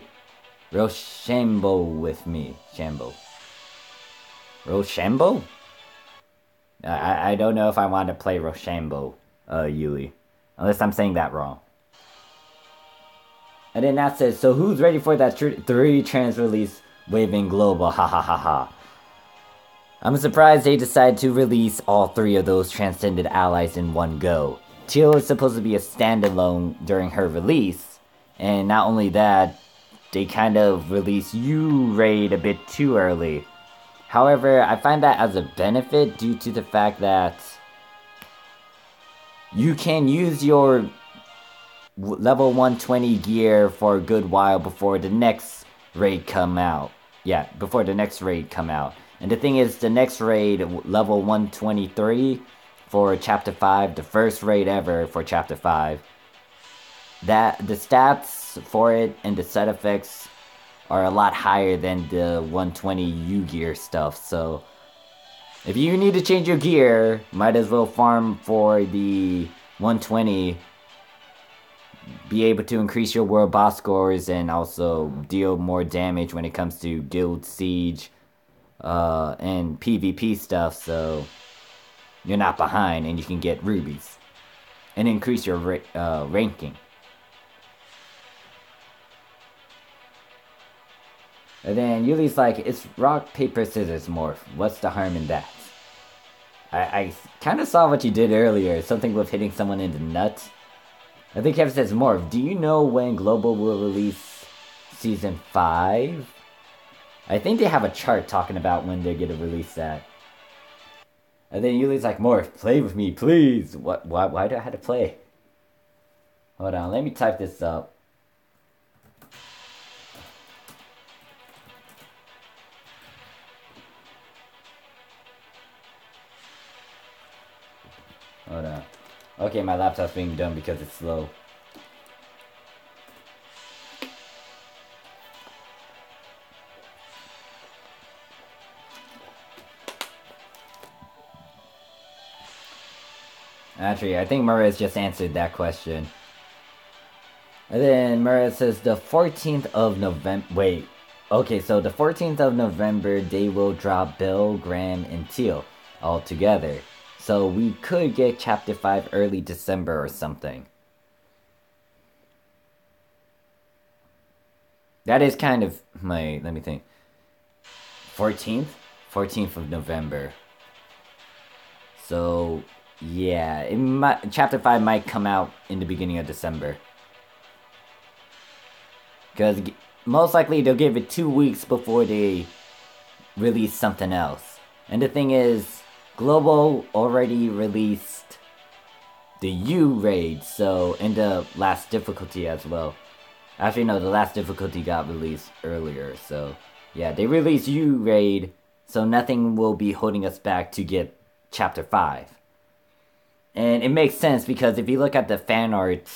Speaker 1: Rochambeau with me. Shambo. Rochambeau? I don't know if I want to play Rochambeau, Yuli. Unless I'm saying that wrong. And then Nat says, so who's ready for that 3 trans release waving global? Ha ha ha ha. I'm surprised they decided to release all 3 of those transcended allies in one go. Teal is supposed to be a standalone during her release. And not only that, they kind of released U-Raid a bit too early. However, I find that as a benefit due to the fact that you can use your level 120 gear for a good while before the next raid come out. Yeah, before the next raid come out. And the thing is, the next raid, level 123 for Chapter 5, the first raid ever for Chapter 5, that the stats for it and the side effects are a lot higher than the 120 U-Gear stuff, so if you need to change your gear, might as well farm for the 120, be able to increase your world boss scores and also deal more damage when it comes to guild siege and PvP stuff, so you're not behind and you can get rubies and increase your ranking. And then Yuli's like, it's rock, paper, scissors, Morph. What's the harm in that? I kind of saw what you did earlier. Something with hitting someone in the nuts. I think Kevin says, Morph, do you know when Global will release Season 5? I think they have a chart talking about when they're gonna release that. And then Yuli's like, Morph, play with me, please. Why do I have to play? Hold on, let me type this up. Hold on. Okay, my laptop's being done because it's slow. Actually, I think Murray's just answered that question. And then Murray says the 14th of November. Wait. Okay, so the 14th of November, they will drop Bill, Graham, and Teal all together. So we could get Chapter 5 early December or something. That is kind of my, let me think. 14th? 14th of November. So, yeah, Chapter 5 might come out in the beginning of December. Because most likely they'll give it 2 weeks before they release something else. And the thing is, Global already released the U-Raid, so, and the last difficulty as well. Actually, no, the last difficulty got released earlier, so, yeah, they released U-Raid, so nothing will be holding us back to get Chapter 5. And it makes sense, because if you look at the fan art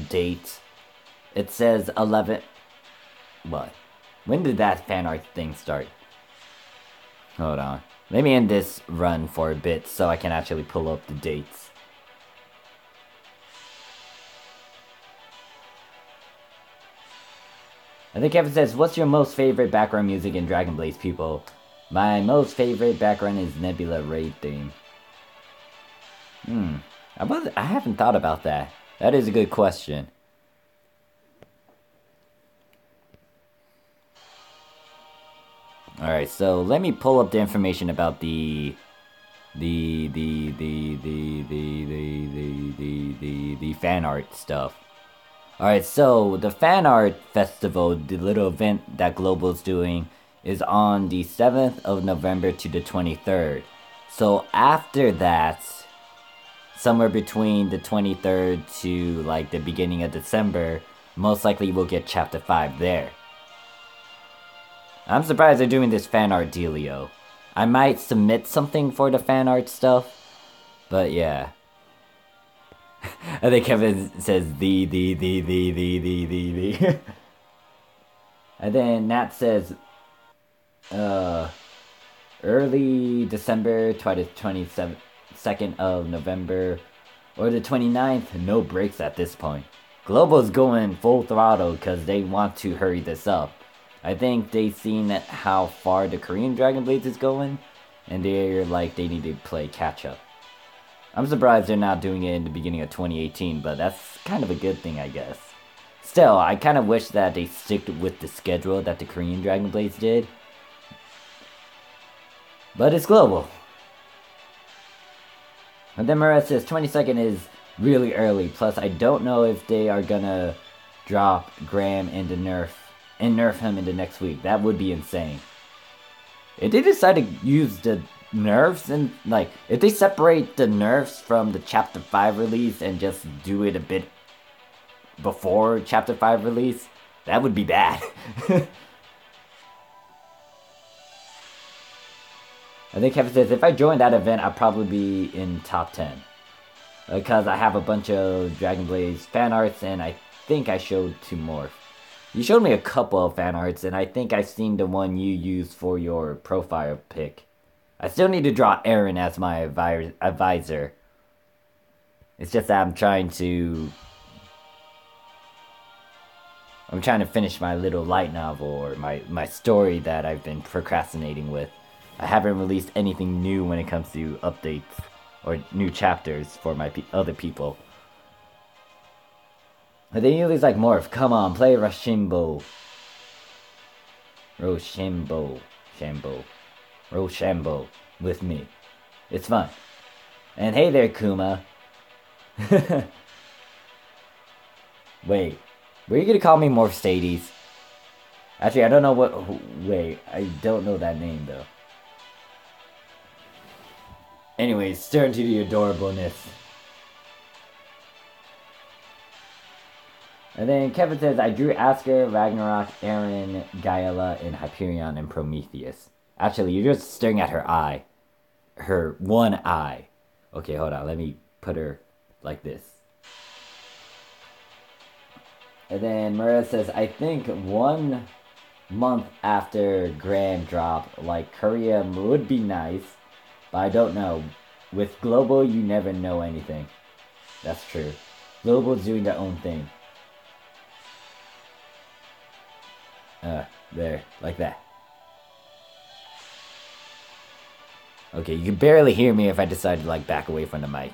Speaker 1: date, it says 11... What? When did that fan art thing start? Hold on. Let me end this run for a bit so I can actually pull up the dates. I think Kevin says, what's your most favorite background music in Dragon Blaze, people? My most favorite background is Nebula Raid theme. I haven't thought about that. That is a good question. Alright, so let me pull up the information about the fan art stuff. Alright, so the fan art festival, the little event that Global's doing, is on the 7th of November to the 23rd. So after that, somewhere between the 23rd to like the beginning of December, most likely we'll get Chapter 5 there. I'm surprised they're doing this fan art dealio. I might submit something for the fan art stuff, but yeah. I think Kevin says the. And then Nat says, early December, 22nd of November, or the 29th, no breaks at this point. Global's going full throttle because they want to hurry this up. I think they've seen how far the Korean Dragon Blades is going, and they're like, they need to play catch up. I'm surprised they're not doing it in the beginning of 2018, but that's kind of a good thing, I guess. Still, I kind of wish that they stick with the schedule that the Korean Dragon Blades did. But it's global. And then Mara says 22nd is really early, plus I don't know if they are gonna drop Graham into nerf him in the next week. That would be insane. If they decide to use the nerfs and like if they separate the nerfs from the Chapter 5 release and just do it a bit before Chapter 5 release, that would be bad. I think Kevin says, if I join that event, I'll probably be in top 10. Because I have a bunch of Dragon Blaze fan arts, and I think I showed two more. You showed me a couple of fan arts, and I think I've seen the one you used for your profile pic. I still need to draw Aaron as my advisor. It's just that I'm trying to finish my little light novel, or my story that I've been procrastinating with. I haven't released anything new when it comes to updates or new chapters for my other people. But they usually like Morph, come on, play Rochambeau with me. It's fun. And hey there, Kuma. Wait, were you gonna call me MorphsuitADBS? Actually, I don't know what. Wait, I don't know that name though. Anyways, turn to the adorableness. And then Kevin says, I drew Asker, Ragnarok, Eren, Gaela, and Hyperion, and Prometheus. Actually, you're just staring at her eye. Her one eye. Okay, hold on. Let me put her like this. And then Maria says, I think 1 month after Graham drop, like Korea would be nice. But I don't know. With Global, you never know anything. That's true. Global's doing their own thing. There. Like that. Okay, you can barely hear me if I decide to, like, back away from the mic.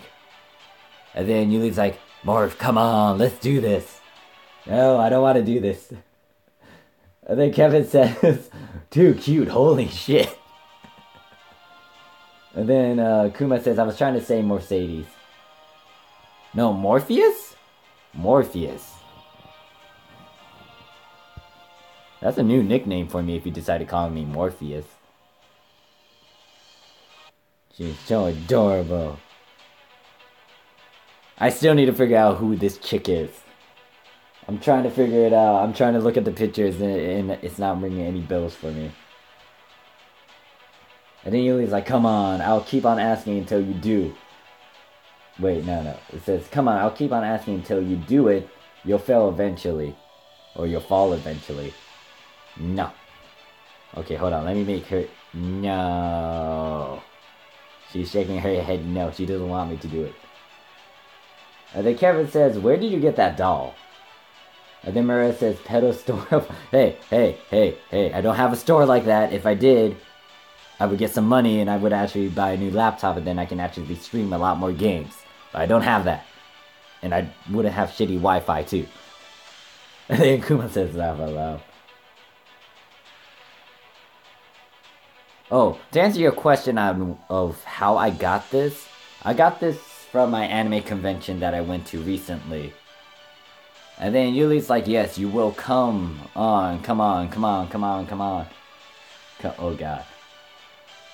Speaker 1: And then Yuli's like, Morph, come on, let's do this. No, I don't want to do this. And then Kevin says, too cute, holy shit. And then Kuma says, I was trying to say Morphsuit. No, Morpheus? Morpheus. That's a new nickname for me if you decide to call me Morpheus. She's so adorable. I still need to figure out who this chick is. I'm trying to figure it out. I'm trying to look at the pictures and it's not ringing any bells for me. And then Yuli's like, come on, I'll keep on asking until you do. Wait, no. It says, come on, I'll keep on asking until you do it. You'll fail eventually. Or you'll fall eventually. No. Okay, hold on. Let me make her... No. She's shaking her head no. She doesn't want me to do it. And then Kevin says, where did you get that doll? And then Maria says, pedal store. Hey, I don't have a store like that. If I did, I would get some money and I would actually buy a new laptop and then I can actually stream a lot more games. But I don't have that. And I wouldn't have shitty Wi-Fi too. And then Kuma says, laugh out loud. Oh, to answer your question of how I got this from my anime convention that I went to recently. And then Yuli's like, yes, you will come on. Oh god.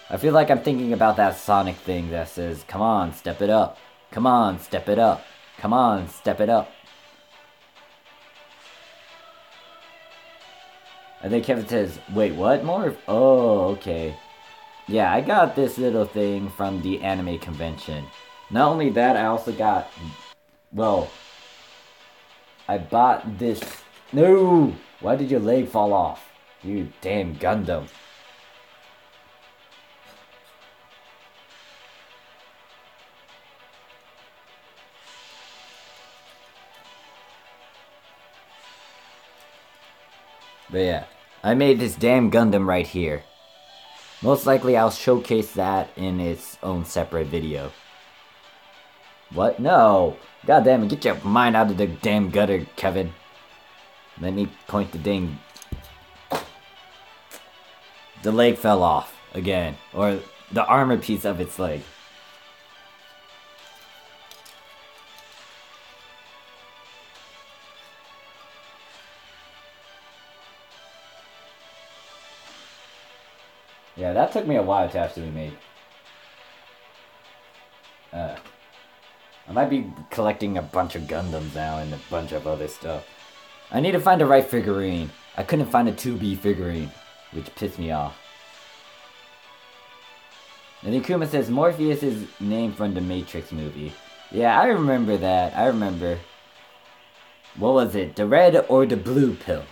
Speaker 1: I feel like I'm thinking about that Sonic thing that says, come on, step it up. Come on, step it up. Come on, step it up. And then Kevin says, wait, what? More? Oh, okay. Yeah, I got this little thing from the anime convention. Not only that, I also got, well, I bought this. No! Why did your leg fall off? You damn Gundam. But yeah, I made this damn Gundam right here. Most likely I'll showcase that in its own separate video. What? No! God damn it, get your mind out of the damn gutter, Kevin. Let me point the dang... The leg fell off, again. Or the armor piece of its leg. Yeah, that took me a while to actually make. I might be collecting a bunch of Gundams now and a bunch of other stuff. I need to find the right figurine. I couldn't find a 2B figurine, which pissed me off. And then Kuma says, Morpheus is named from the Matrix movie. Yeah, I remember that. I remember. What was it? The red or the blue pill?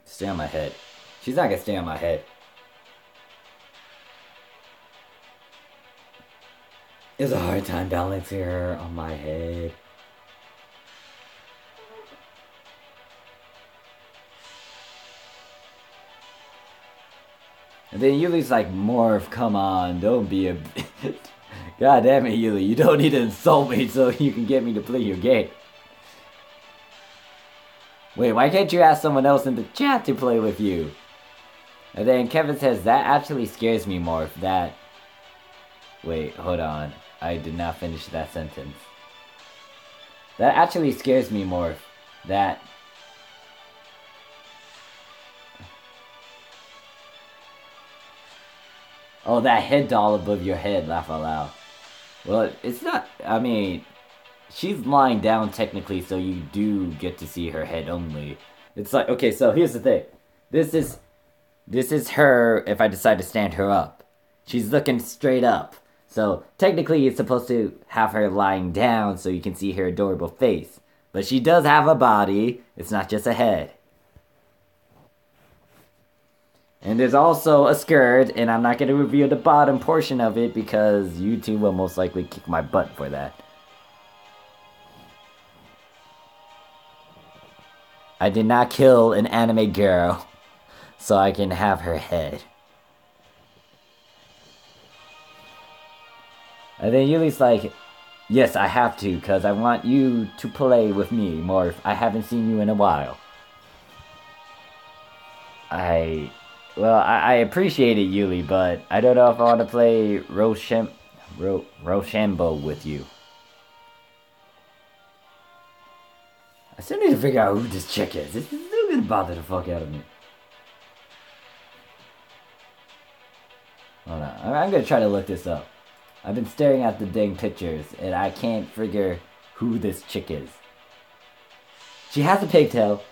Speaker 1: Stay on my head. She's not gonna stay on my head. It's a hard time balancing her on my head. And then Yuli's like, Morph, come on, don't be a... God damn it, Yuli, you don't need to insult me so you can get me to play your game. Wait, why can't you ask someone else in the chat to play with you? And then Kevin says, that actually scares me, Morph, that... Wait, hold on. I did not finish that sentence. That actually scares me, Morph, that... Oh, that head doll above your head, laugh out loud. Well, it's not, I mean... She's lying down technically, so you do get to see her head only. It's like, okay, so here's the thing. This is her if I decide to stand her up. She's looking straight up. So technically you're supposed to have her lying down so you can see her adorable face. But she does have a body. It's not just a head. And there's also a skirt, and I'm not going to reveal the bottom portion of it because YouTube will most likely kick my butt for that. I did not kill an anime girl, so I can have her head. And then Yuli's like, yes, I have to, because I want you to play with me, Morph. I haven't seen you in a while. I appreciate it, Yuli, but I don't know if I want to play Rochambeau with you. I still need to figure out who this chick is. This is still gonna bother the fuck out of me. Hold on. I'm gonna try to look this up. I've been staring at the dang pictures, and I can't figure who this chick is. She has a pigtail.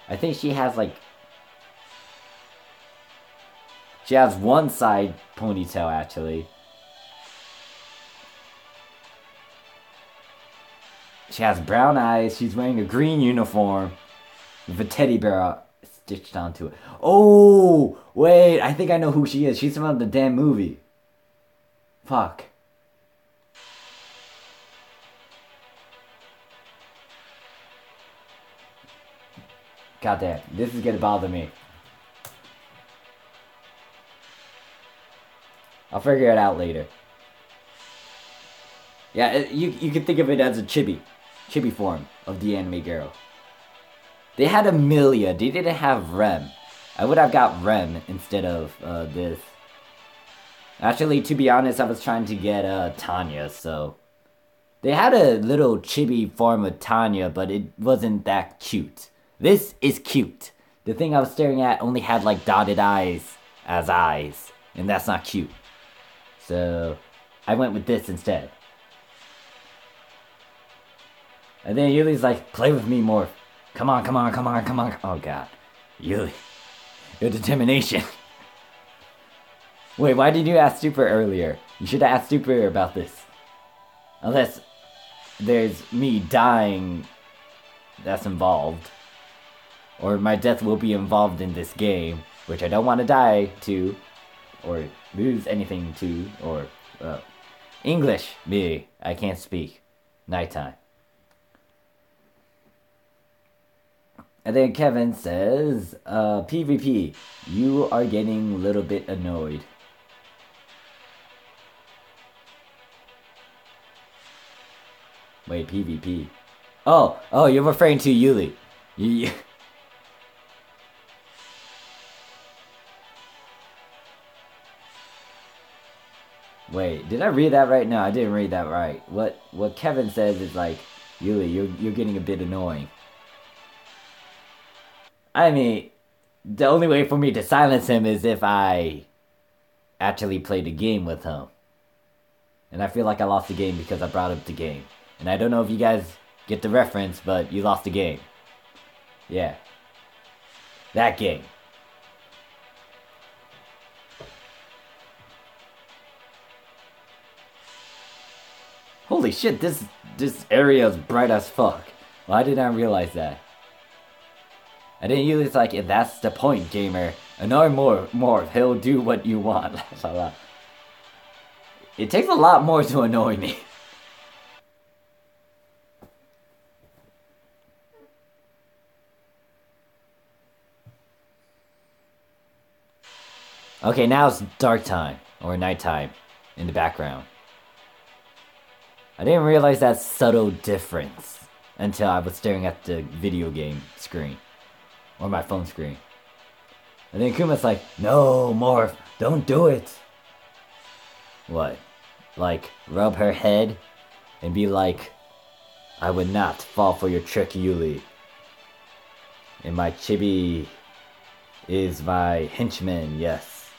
Speaker 1: I think she has, like... She has one side ponytail, actually. She has brown eyes. She's wearing a green uniform with a teddy bear stitched onto it. Oh, wait. I think I know who she is. She's from the damn movie. Fuck. Goddamn. This is gonna bother me. I'll figure it out later. Yeah, you can think of it as a chibi form of the anime girl. They had Amelia. They didn't have Rem. I would have got Rem instead of this. Actually, to be honest, I was trying to get Tanya, so... They had a little chibi form of Tanya, but it wasn't that cute. This is cute. The thing I was staring at only had like dotted eyes as eyes, and that's not cute. So, I went with this instead. And then Yuli's like, play with me, Morph. Come on, come on, come on, come on. Oh, God. Yuli. Your determination. Wait, why did you ask Super earlier? You should have asked Super about this. Unless there's me dying that's involved. Or my death will be involved in this game, which I don't want to die to. Or lose anything to. Or, English. Me. I can't speak. Nighttime. And then Kevin says, PvP, you are getting a little bit annoyed. Wait, PvP. Oh, you're referring to Yuli. Wait, did I read that right? No, I didn't read that right. What Kevin says is like, Yuli, you're getting a bit annoying. I mean, the only way for me to silence him is if I actually played a game with him. And I feel like I lost the game because I brought up the game. And I don't know if you guys get the reference, but you lost the game. Yeah. That game. Holy shit, this area is bright as fuck. Why did I realize that? And then Yuli's like, if that's the point, gamer, annoy more, he'll do what you want. It takes a lot more to annoy me. Okay, now it's dark time, or nighttime, in the background. I didn't realize that subtle difference until I was staring at the video game screen. Or my phone screen. And then Kuma's like, no, Morph, don't do it. What? Like, rub her head and be like, I would not fall for your trick, Yuli. And my chibi is my henchman, yes.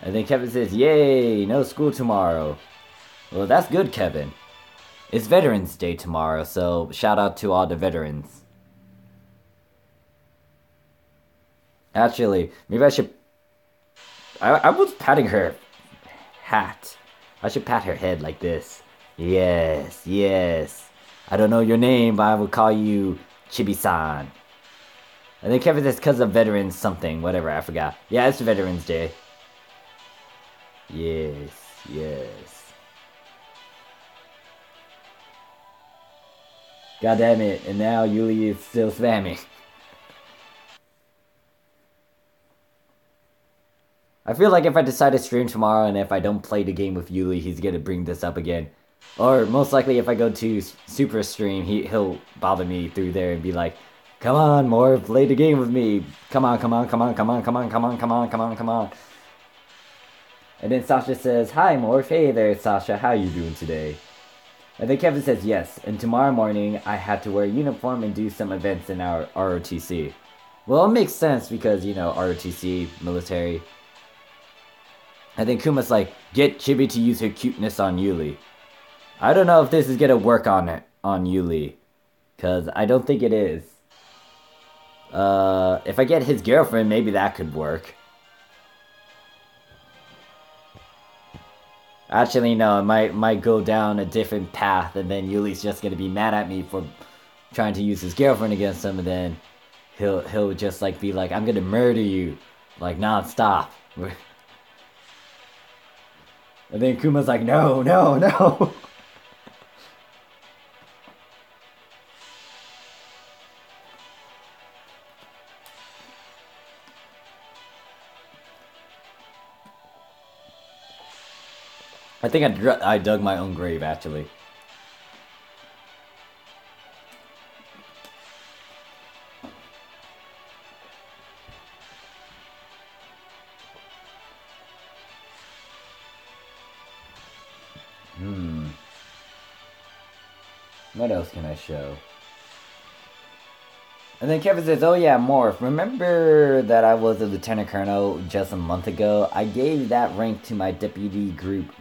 Speaker 1: And then Kevin says, yay, no school tomorrow. Well, that's good, Kevin. It's Veterans Day tomorrow, so shout out to all the veterans. Actually, maybe I should... I was patting her hat. I should pat her head like this. Yes, yes. I don't know your name, but I will call you Chibi-san. And then Kevin says because of veterans something, whatever, I forgot. Yeah, it's Veterans Day. Yes, yes. God damn it, and now Yuli is still spamming. I feel like if I decide to stream tomorrow and if I don't play the game with Yuli, he's gonna bring this up again. Or most likely if I go to Super Stream, he'll bother me through there and be like, come on, Morph, play the game with me. Come on, come on, come on, come on, come on, come on, come on, come on, come on. And then Sasha says, hi Morph, hey there Sasha, how you doing today? And then Kevin says yes, and tomorrow morning I had to wear a uniform and do some events in our ROTC. Well, it makes sense because, you know, ROTC, military. And then Kuma's like, get Chibi to use her cuteness on Yuli. I don't know if this is gonna work on Yuli, because I don't think it is. If I get his girlfriend, maybe that could work. Actually, no, it might go down a different path, and then Yuli's just gonna be mad at me for trying to use his girlfriend against him, and then he'll just like be like, I'm gonna murder you, like non-stop. And then Kuma's like, no, no, no. I think I dug my own grave, actually. What else can I show? And then Kevin says, oh yeah, Morph, remember that I was a lieutenant colonel just a month ago? I gave that rank to my deputy group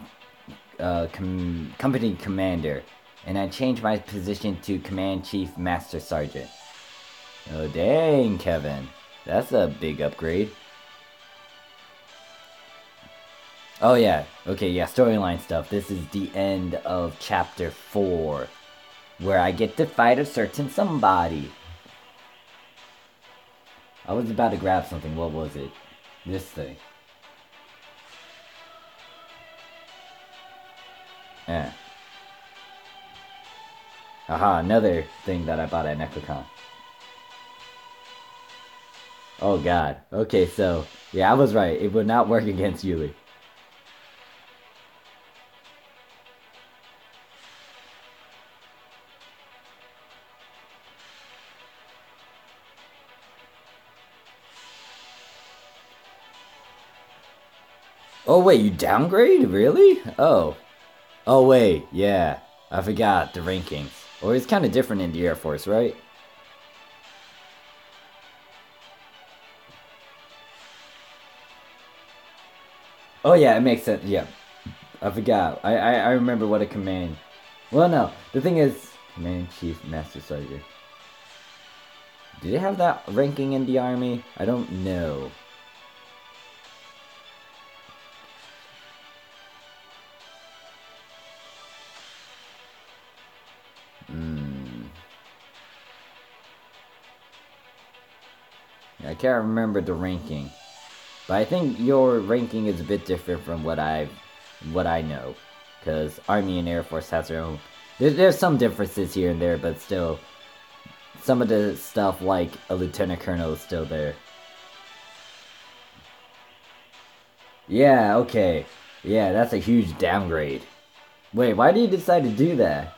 Speaker 1: company commander, and I changed my position to command chief master sergeant. Oh dang, Kevin, that's a big upgrade. Oh yeah, okay, yeah, storyline stuff. This is the end of chapter 4, where I get to fight a certain somebody. I was about to grab something. What was it? This thing. Yeah. Aha, another thing that I bought at Necrocon. Oh god. Okay, so, yeah, I was right. It would not work against Yuli. Oh wait, you downgrade? Really? Oh. Oh wait, yeah. I forgot the rankings. Or it's kind of different in the Air Force, right? Oh yeah, it makes sense. Yeah. I forgot. I remember what a command. Well, no. The thing is, Command Chief Master Sergeant. Did it have that ranking in the army? I don't know. I can't remember the ranking, but I think your ranking is a bit different from what I know, because Army and Air Force has their own. There's some differences here and there, but still, some of the stuff like a lieutenant colonel is still there. Yeah, okay. Yeah, that's a huge downgrade. Wait, why did you decide to do that?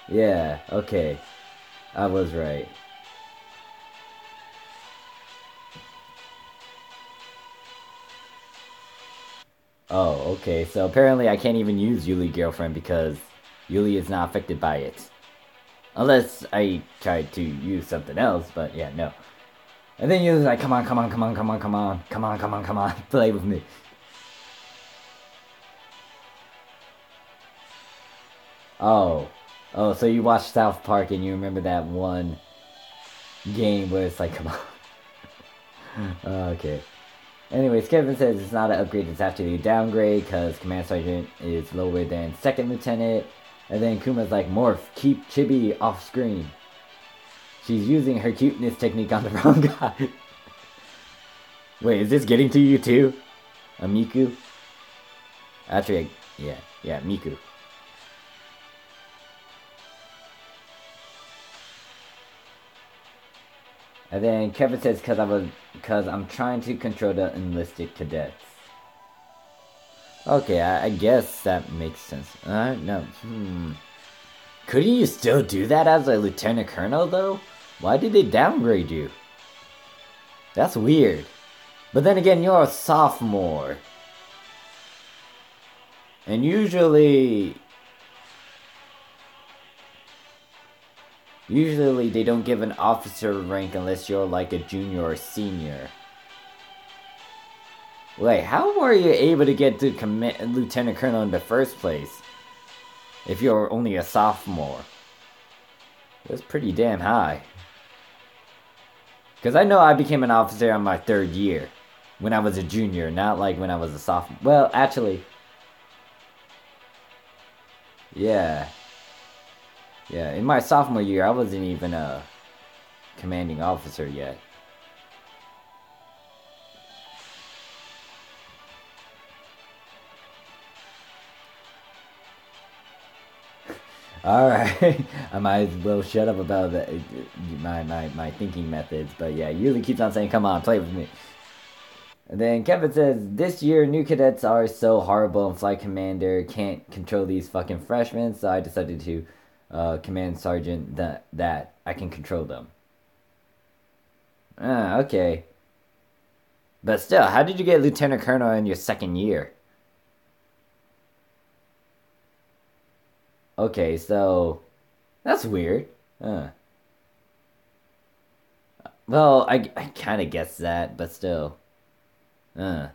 Speaker 1: Yeah, okay. I was right. Oh, okay. So apparently I can't even use Yuli Girlfriend because Yuli is not affected by it. Unless I tried to use something else, but yeah, no. And then Yuli's like, come on, come on, come on, come on, come on, come on, come on, come on, play with me. Oh. Oh, so you watched South Park and you remember that one game where it's like, come on. Okay. Anyways, Kevin says it's not an upgrade, it's actually a downgrade because Command Sergeant is lower than Second Lieutenant. And then Kuma's like, Morph, keep Chibi off screen. She's using her cuteness technique on the wrong guy. Wait, is this getting to you too? A Miku? Actually, yeah, Miku. And then Kevin says, because I'm trying to control the enlisted cadets. Okay, I guess that makes sense. No. Couldn't you still do that as a lieutenant colonel, though? Why did they downgrade you? That's weird. But then again, you're a sophomore. And usually they don't give an officer rank unless you're like a junior or senior. Wait, how were you able to get to lieutenant colonel in the first place? If you're only a sophomore. That's pretty damn high. Because I know I became an officer on my 3rd year. When I was a junior, not like when I was a sophomore. Well, actually... Yeah. Yeah, in my sophomore year, I wasn't even a commanding officer yet. Alright, I might as well shut up about that, my thinking methods. But yeah, Yuli keeps on saying, come on, play with me. And then Kevin says, this year, new cadets are so horrible and Flight Commander can't control these fucking freshmen, so I decided to command Sergeant that I can control them. Okay. But still, how did you get Lieutenant Colonel in your 2nd year? Okay, so... That's weird. Well, I kind of guessed that, but still. Yeah,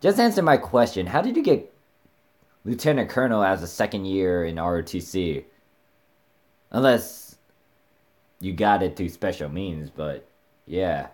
Speaker 1: just answer my question. How did you get Lieutenant Colonel as a 2nd year in ROTC? Unless you got it through special means, but yeah.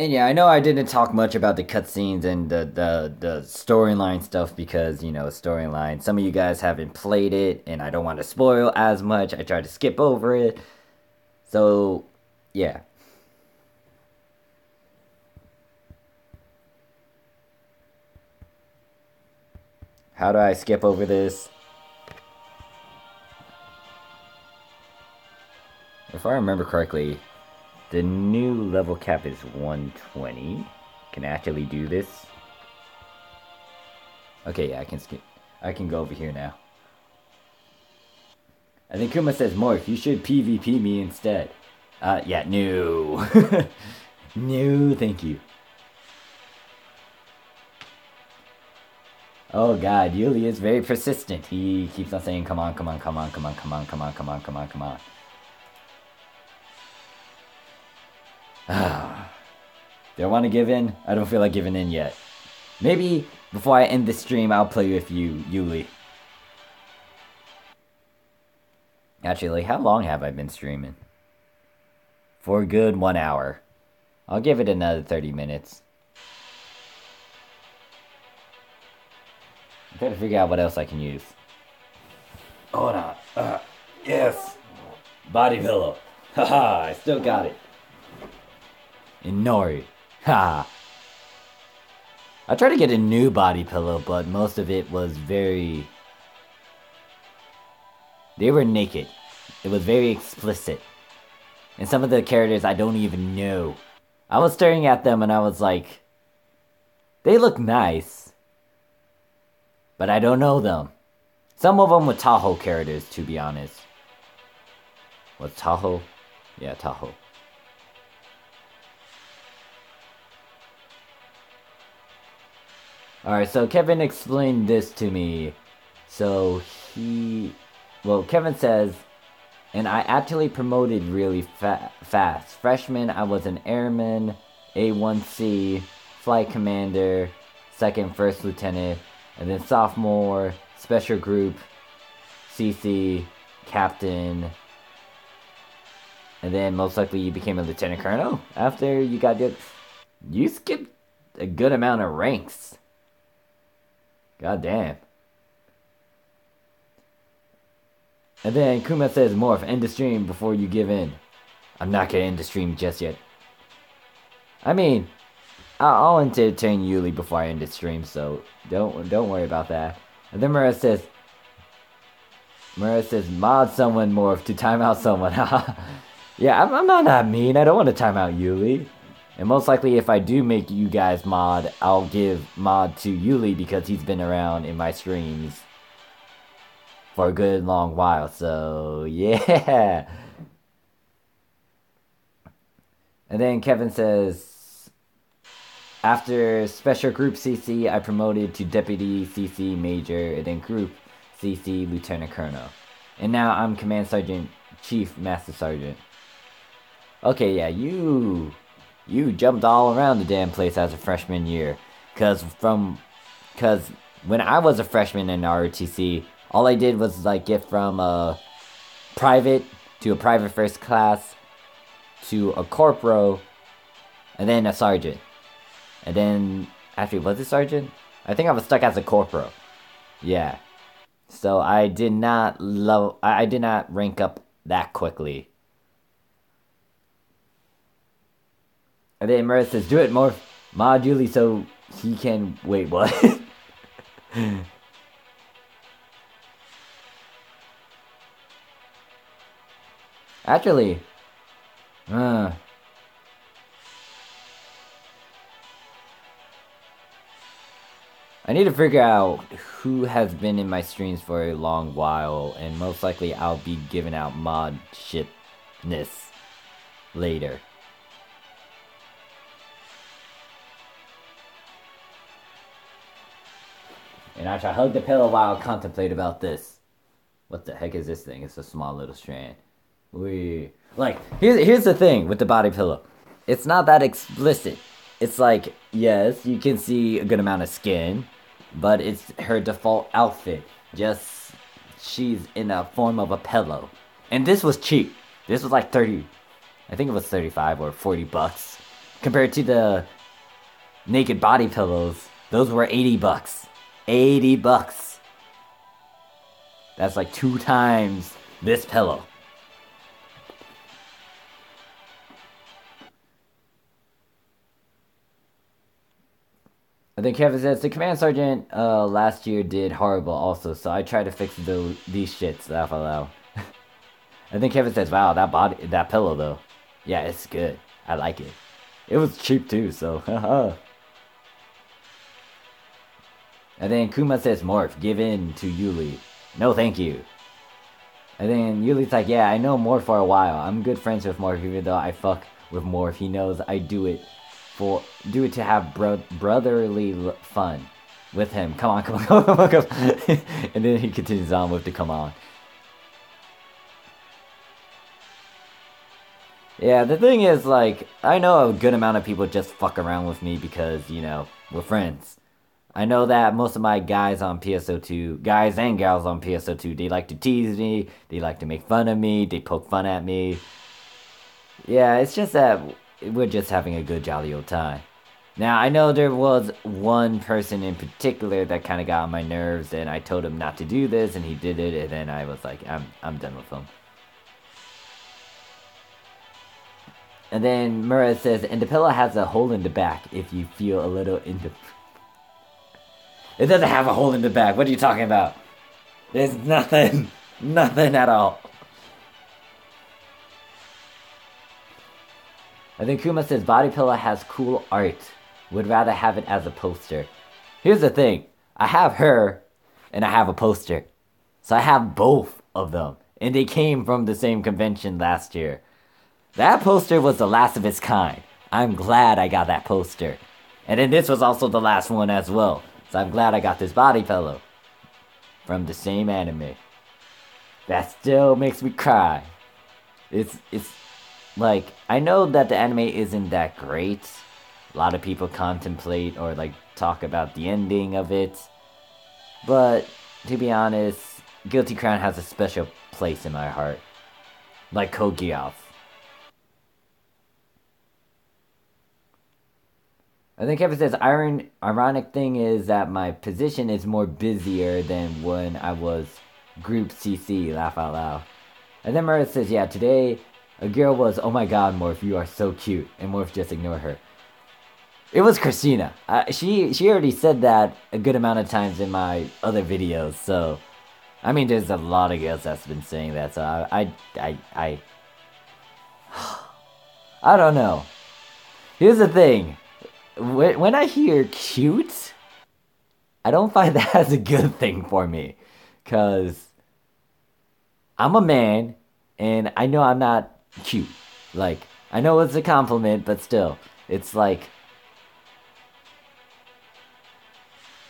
Speaker 1: And yeah, I know I didn't talk much about the cutscenes and the storyline stuff because, you know, storyline. Some of you guys haven't played it, and I don't want to spoil as much. I tried to skip over it. So, yeah. How do I skip over this? If I remember correctly, the new level cap is 120. Can I actually do this? Okay, yeah, I can skip. I can go over here now. I think Kuma says, Morph, you should PvP me instead. Yeah, no. No, thank you. Oh god, Yuli is very persistent. He keeps on saying, come on, come on, come on, come on, come on, come on, come on, come on, come on. Do I want to give in? I don't feel like giving in yet. Maybe before I end this stream, I'll play with you, Yuli. Actually, how long have I been streaming? For a good 1 hour. I'll give it another 30 minutes. I'm trying to figure out what else I can use. Hold on. Yes. Body pillow. Haha, I still got it. And Nori. Ha. I tried to get a new body pillow, but most of it was very... They were naked. It was very explicit. And some of the characters I don't even know. I was staring at them and I was like... They look nice. But I don't know them. Some of them were Tahoe characters, to be honest. Was Tahoe? Yeah, Tahoe. Alright, so Kevin explained this to me. So well, Kevin says, and I actually promoted really fast. Freshman, I was an airman, A1C, flight commander, second, first lieutenant, and then sophomore, special group, CC, captain, and then most likely you became a lieutenant colonel after you got your... You skipped a good amount of ranks. God damn. And then Kuma says, Morph, end the stream before you give in. I'm not gonna end the stream just yet. I mean, I'll entertain Yuli before I end the stream, so don't worry about that. And then Mura says, mod someone, Morph, to time out someone. Yeah, I'm not that mean. I don't want to time out Yuli. And most likely, if I do make you guys mod, I'll give mod to Yuli because he's been around in my streams for a good long while. So, yeah. And then Kevin says, after Special Group CC, I promoted to Deputy CC Major, and then Group CC Lieutenant Colonel. And now I'm Command Sergeant Chief Master Sergeant. Okay, yeah, you jumped all around the damn place as a freshman year. Cause when I was a freshman in ROTC, all I did was like get from a private to a private first class to a corporal and then a sergeant. And then actually was it sergeant? I think I was stuck as a corporal. Yeah. So I did not rank up that quickly. And then Murray says, do it more modularly so he can... Wait, what? Actually... I need to figure out who has been in my streams for a long while, and most likely I'll be giving out mod shitness later. And I shall hug the pillow while I contemplate about this. What the heck is this thing? It's a small little strand. Like, here's the thing with the body pillow. It's not that explicit. It's like, yes, you can see a good amount of skin, but it's her default outfit. Just, she's in a form of a pillow. And this was cheap. This was like 30, I think it was 35 or 40 bucks. Compared to the naked body pillows, those were 80 bucks. 80 bucks. That's like 2 times this pillow. I think Kevin says the command sergeant last year did horrible also, so I tried to fix these shits. Laugh out loud. I think Kevin says, "Wow, that pillow though, yeah, it's good. I like it. It was cheap too, so haha." And then Kuma says, "Morph, give in to Yuli." No, thank you. And then Yuli's like, "Yeah, I know Morph for a while. I'm good friends with Morph, even though I fuck with Morph. He knows I do it to have brotherly fun with him. Come on, come on, come on, come on." And then he continues on with the come on. Yeah, the thing is, like, I know a good amount of people just fuck around with me because, you know, we're friends. I know that most of my guys on PSO2, guys and gals on PSO2, they like to tease me, they like to make fun of me, they poke fun at me. Yeah, it's just that we're just having a good jolly old time. Now, I know there was one person in particular that kind of got on my nerves, and I told him not to do this, and he did it, and then I was like, I'm done with him. And then Murray says, and the pillow has a hole in the back if you feel a little in the... It doesn't have a hole in the back. What are you talking about? There's nothing. Nothing at all. I think Kuma says, body pillow has cool art. Would rather have it as a poster. Here's the thing. I have her, and I have a poster. So I have both of them. And they came from the same convention last year. That poster was the last of its kind. I'm glad I got that poster. And then this was also the last one as well. So I'm glad I got this body pillow. From the same anime. That still makes me cry. It's like, I know that the anime isn't that great. A lot of people contemplate or like talk about the ending of it. But to be honest, Guilty Crown has a special place in my heart. Like Code Geass. I think Kevin says, ironic thing is that my position is more busier than when I was Group CC, laugh out loud. And then Murray says, yeah, today a girl was, oh my god, Morph, you are so cute. And Morph just ignored her. It was Christina. She already said that a good amount of times in my other videos, so... I mean, there's a lot of girls that's been saying that, so I don't know. Here's the thing. When I hear cute, I don't find that as a good thing for me. Because I'm a man, and I know I'm not cute. Like, I know it's a compliment, but still. It's like...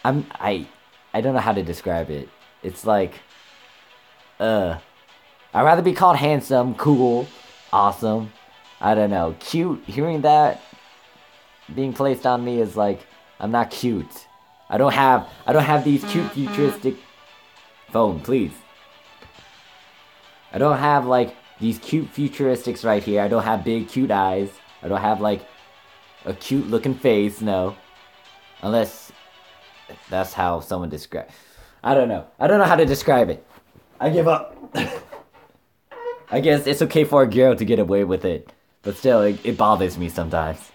Speaker 1: I don't know how to describe it. It's like... I'd rather be called handsome, cool, awesome. I don't know. Cute, hearing that being placed on me is like, I'm not cute. I don't have these cute futuristic... Phone, please. I don't have, like, these cute futuristics right here. I don't have big, cute eyes. I don't have, like, a cute-looking face, no. Unless that's how someone describes... I don't know. I don't know how to describe it. I give up. I guess it's okay for a girl to get away with it. But still, it bothers me sometimes.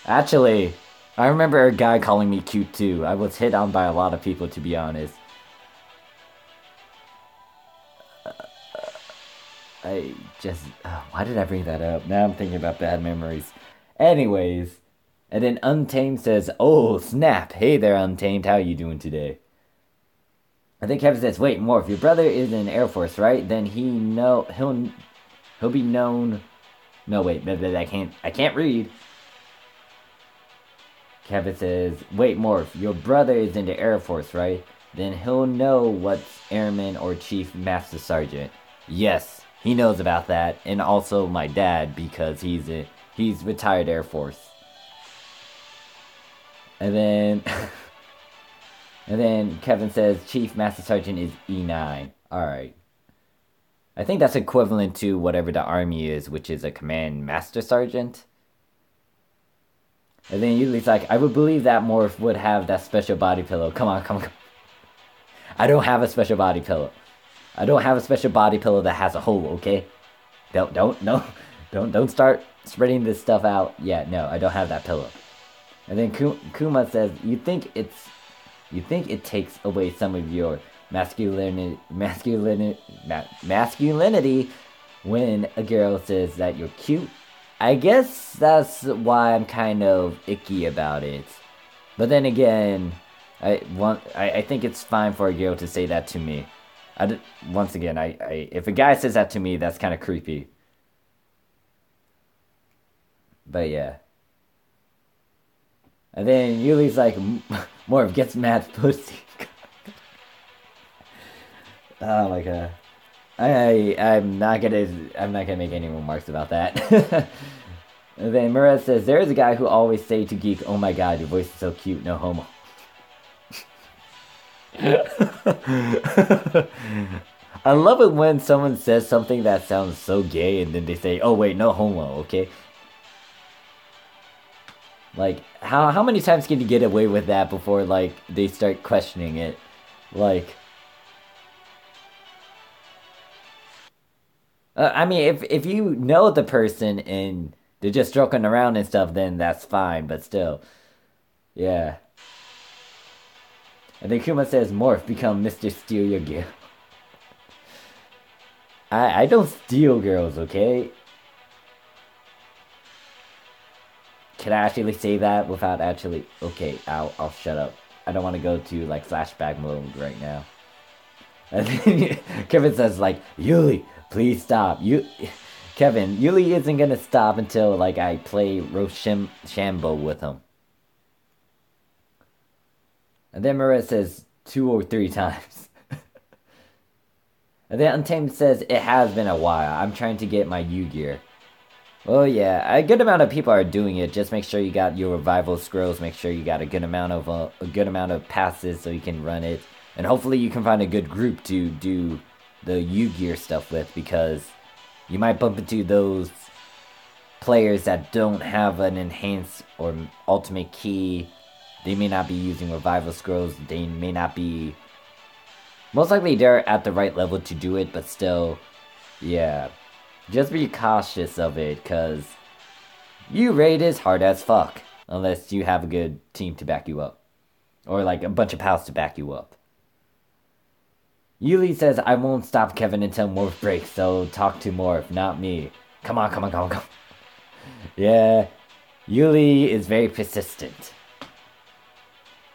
Speaker 1: Actually, I remember a guy calling me cute too. I was hit on by a lot of people, to be honest. I just... why did I bring that up? Now I'm thinking about bad memories. Anyways, and then Untamed says, "Oh, snap. Hey there, Untamed. How you doing today?" I think Kevin says, "Wait, Morph, your brother is in Air Force, right? Then he'll be known..." No, wait, I can't read. Kevin says, "Wait, Morph, your brother is in the Air Force, right? Then he'll know what's Airman or Chief Master Sergeant." Yes, he knows about that, and also my dad, because he's retired Air Force. And then and then Kevin says Chief Master Sergeant is E9. Alright. I think that's equivalent to whatever the Army is, which is a Command Master Sergeant. And then usually it's like, I would believe that Morph would have that special body pillow. Come on. I don't have a special body pillow. I don't have a special body pillow that has a hole, okay? Don't start spreading this stuff out. Yeah, no, I don't have that pillow. And then Kuma says, you think it takes away some of your masculinity when a girl says that you're cute? I guess that's why I'm kind of icky about it. But then again, I think it's fine for a girl to say that to me. Once again, if a guy says that to me, that's kind of creepy. But yeah. And then Yuli's like, Morph gets mad pussy. Oh my god. I'm not gonna make any remarks about that. And then Mura says, there's a guy who always say to Geek, "Oh my god, your voice is so cute, no homo." I love it when someone says something that sounds so gay and then they say, "Oh wait, no homo," okay? Like, how many times can you get away with that before, like, they start questioning it? Like... I mean, if you know the person and they're just joking around and stuff, then that's fine, but still. Yeah. And then Kuma says, Morph, become Mr. Steal Your Girl. I don't steal girls, okay? Can I actually say that without actually... Okay, I'll shut up. I don't want to go to, like, flashback mode right now. And then Kevin says, like, Yuli, please stop. Kevin, Yuli isn't gonna stop until, like, I play Rochambeau with him. And then Maria says 2 or 3 times. And then Untamed says, it has been a while. I'm trying to get my U-gear. Well, yeah, a good amount of people are doing it. Just make sure you got your revival scrolls. Make sure you got a good amount of passes so you can run it. And hopefully you can find a good group to do the U-gear stuff with, because you might bump into those players that don't have an enhanced or ultimate key. They may not be using revival scrolls. They may not be... Most likely they're at the right level to do it, but still, yeah. Just be cautious of it, because U-raid is hard as fuck. Unless you have a good team to back you up. Or like a bunch of pals to back you up. Yuli says, I won't stop Kevin until Morph breaks, so talk to Morph, not me. Come on. Yeah, Yuli is very persistent.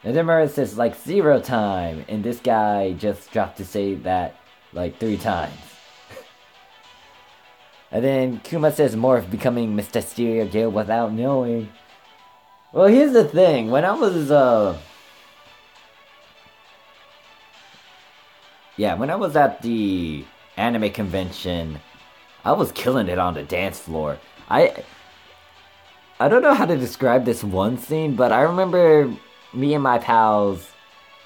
Speaker 1: And then Mara says, like, 0 time, and this guy just dropped to say that, like, 3 times. And then Kuma says Morph becoming Mr. Stereo Gale without knowing. Well, here's the thing. When I was when I was at the anime convention, I was killing it on the dance floor. I I don't know how to describe this one scene, but I remember me and my pals,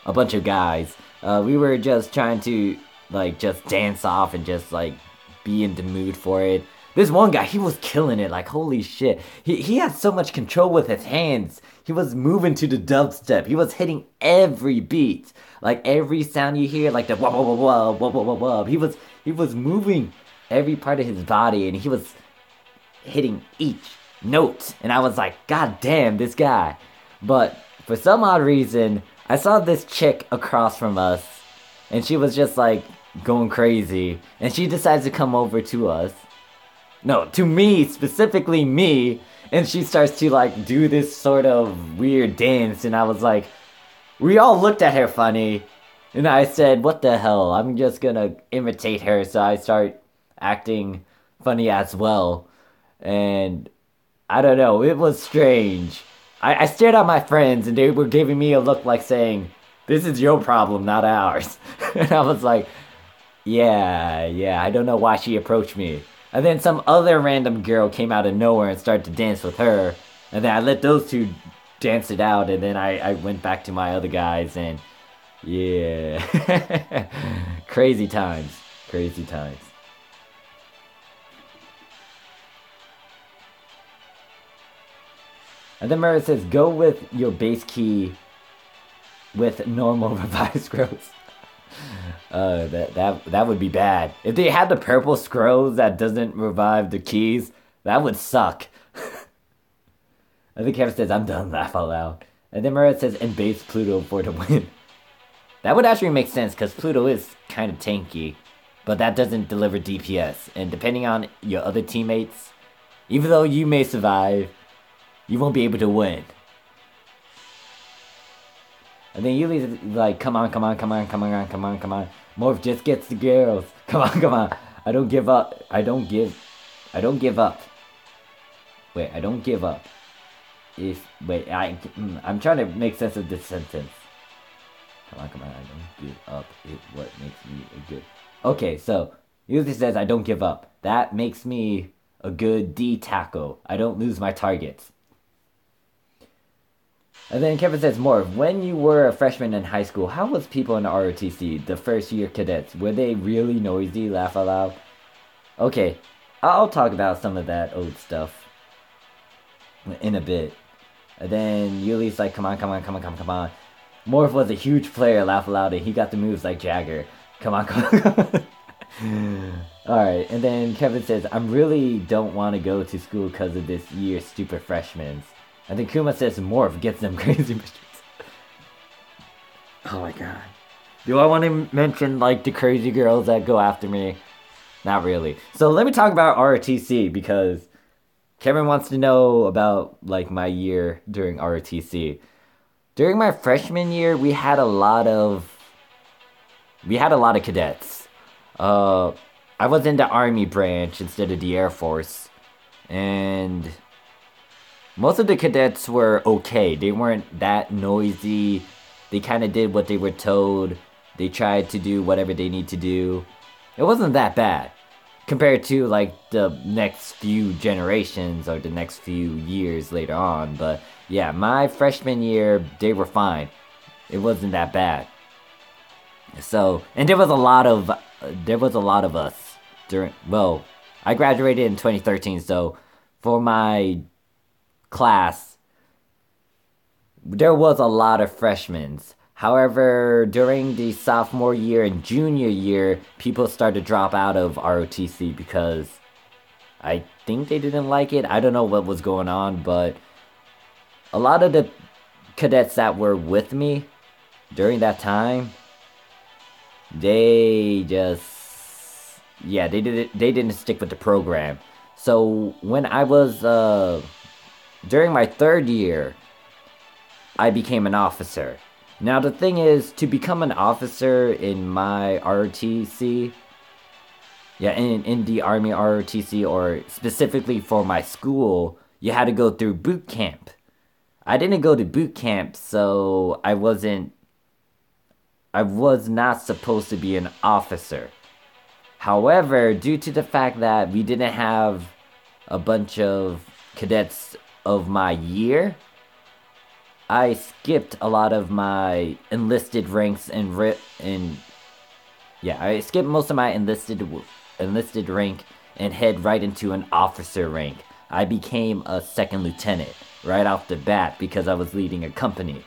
Speaker 1: a bunch of guys, we were just trying to like just dance off and just like be in the mood for it. This one guy, he was killing it, like holy shit. He had so much control with his hands. He was moving to the dubstep. He was hitting every beat, like every sound you hear, like the wah wah wah wah wah wah wah wah. He was moving every part of his body, and he was hitting each note. And I was like, God damn, this guy. But for some odd reason, I saw this chick across from us, and she was just like going crazy. And she decides to come over to us. No, to me, specifically me. And she starts to like do this sort of weird dance. And I was like, we all looked at her funny. And I said, what the hell? I'm just gonna imitate her. So I start acting funny as well. And I don't know, it was strange. I stared at my friends and they were giving me a look like saying, this is your problem, not ours. And I was like, yeah, I don't know why she approached me. And then some other random girl came out of nowhere and started to dance with her. And then I let those two dance it out. And then I went back to my other guys and yeah. Crazy times. Crazy times. And then Mara says, go with your base key with normal revised scrolls. That would be bad. If they had the purple scrolls that doesn't revive the keys, that would suck. I think Kevin says, I'm done, laugh out loud. And then Mara says, and base Pluto for the win. That would actually make sense, because Pluto is kind of tanky. But that doesn't deliver DPS. And depending on your other teammates, even though you may survive, you won't be able to win. And then Yuli's like, come on. Morph just gets the girls. Come on. I don't give up. I don't give up. Wait, I don't give up. I'm trying to make sense of this sentence. Come on. I don't give up. It's what makes me a good. Okay, so Yuli says I don't give up. That makes me a good D tackle. I don't lose my targets. And then Kevin says more. When you were a freshman in high school, how was people in the ROTC, the first year cadets? Were they really noisy? Laugh out loud. Okay, I'll talk about some of that old stuff in a bit. And then Yuli's like, come on. Morph was a huge player, laugh aloud, and he got the moves like Jagger. Come on. Alright, and then Kevin says, I really don't want to go to school because of this year's stupid freshmen. And then Kuma says, Morph gets them crazy mysteries. Oh my god. Do I want to mention, like, the crazy girls that go after me? Not really. So let me talk about ROTC, because Kevin wants to know about, like, my year during ROTC. During my freshman year, we had a lot of cadets. I was in the Army branch instead of the Air Force. And most of the cadets were okay. They weren't that noisy. They kind of did what they were told. They tried to do whatever they need to do. It wasn't that bad compared to like the next few generations or the next few years later on. But yeah, my freshman year, they were fine. It wasn't that bad. So, and there was a lot of us during, well, I graduated in 2013, so for my class, there was a lot of freshmen. However, during the sophomore year and junior year, people started to drop out of ROTC because I think they didn't like it. I don't know what was going on, but a lot of the cadets that were with me during that time, they didn't stick with the program. So when I was during my third year, I became an officer. Now the thing is, to become an officer in my ROTC, in the Army ROTC, or specifically for my school, you had to go through boot camp. I didn't go to boot camp, so I was not supposed to be an officer. However, due to the fact that we didn't have a bunch of cadets of my year, I skipped a lot of my enlisted ranks I skipped most of my enlisted rank and head right into an officer rank. I became a second lieutenant right off the bat because I was leading a company.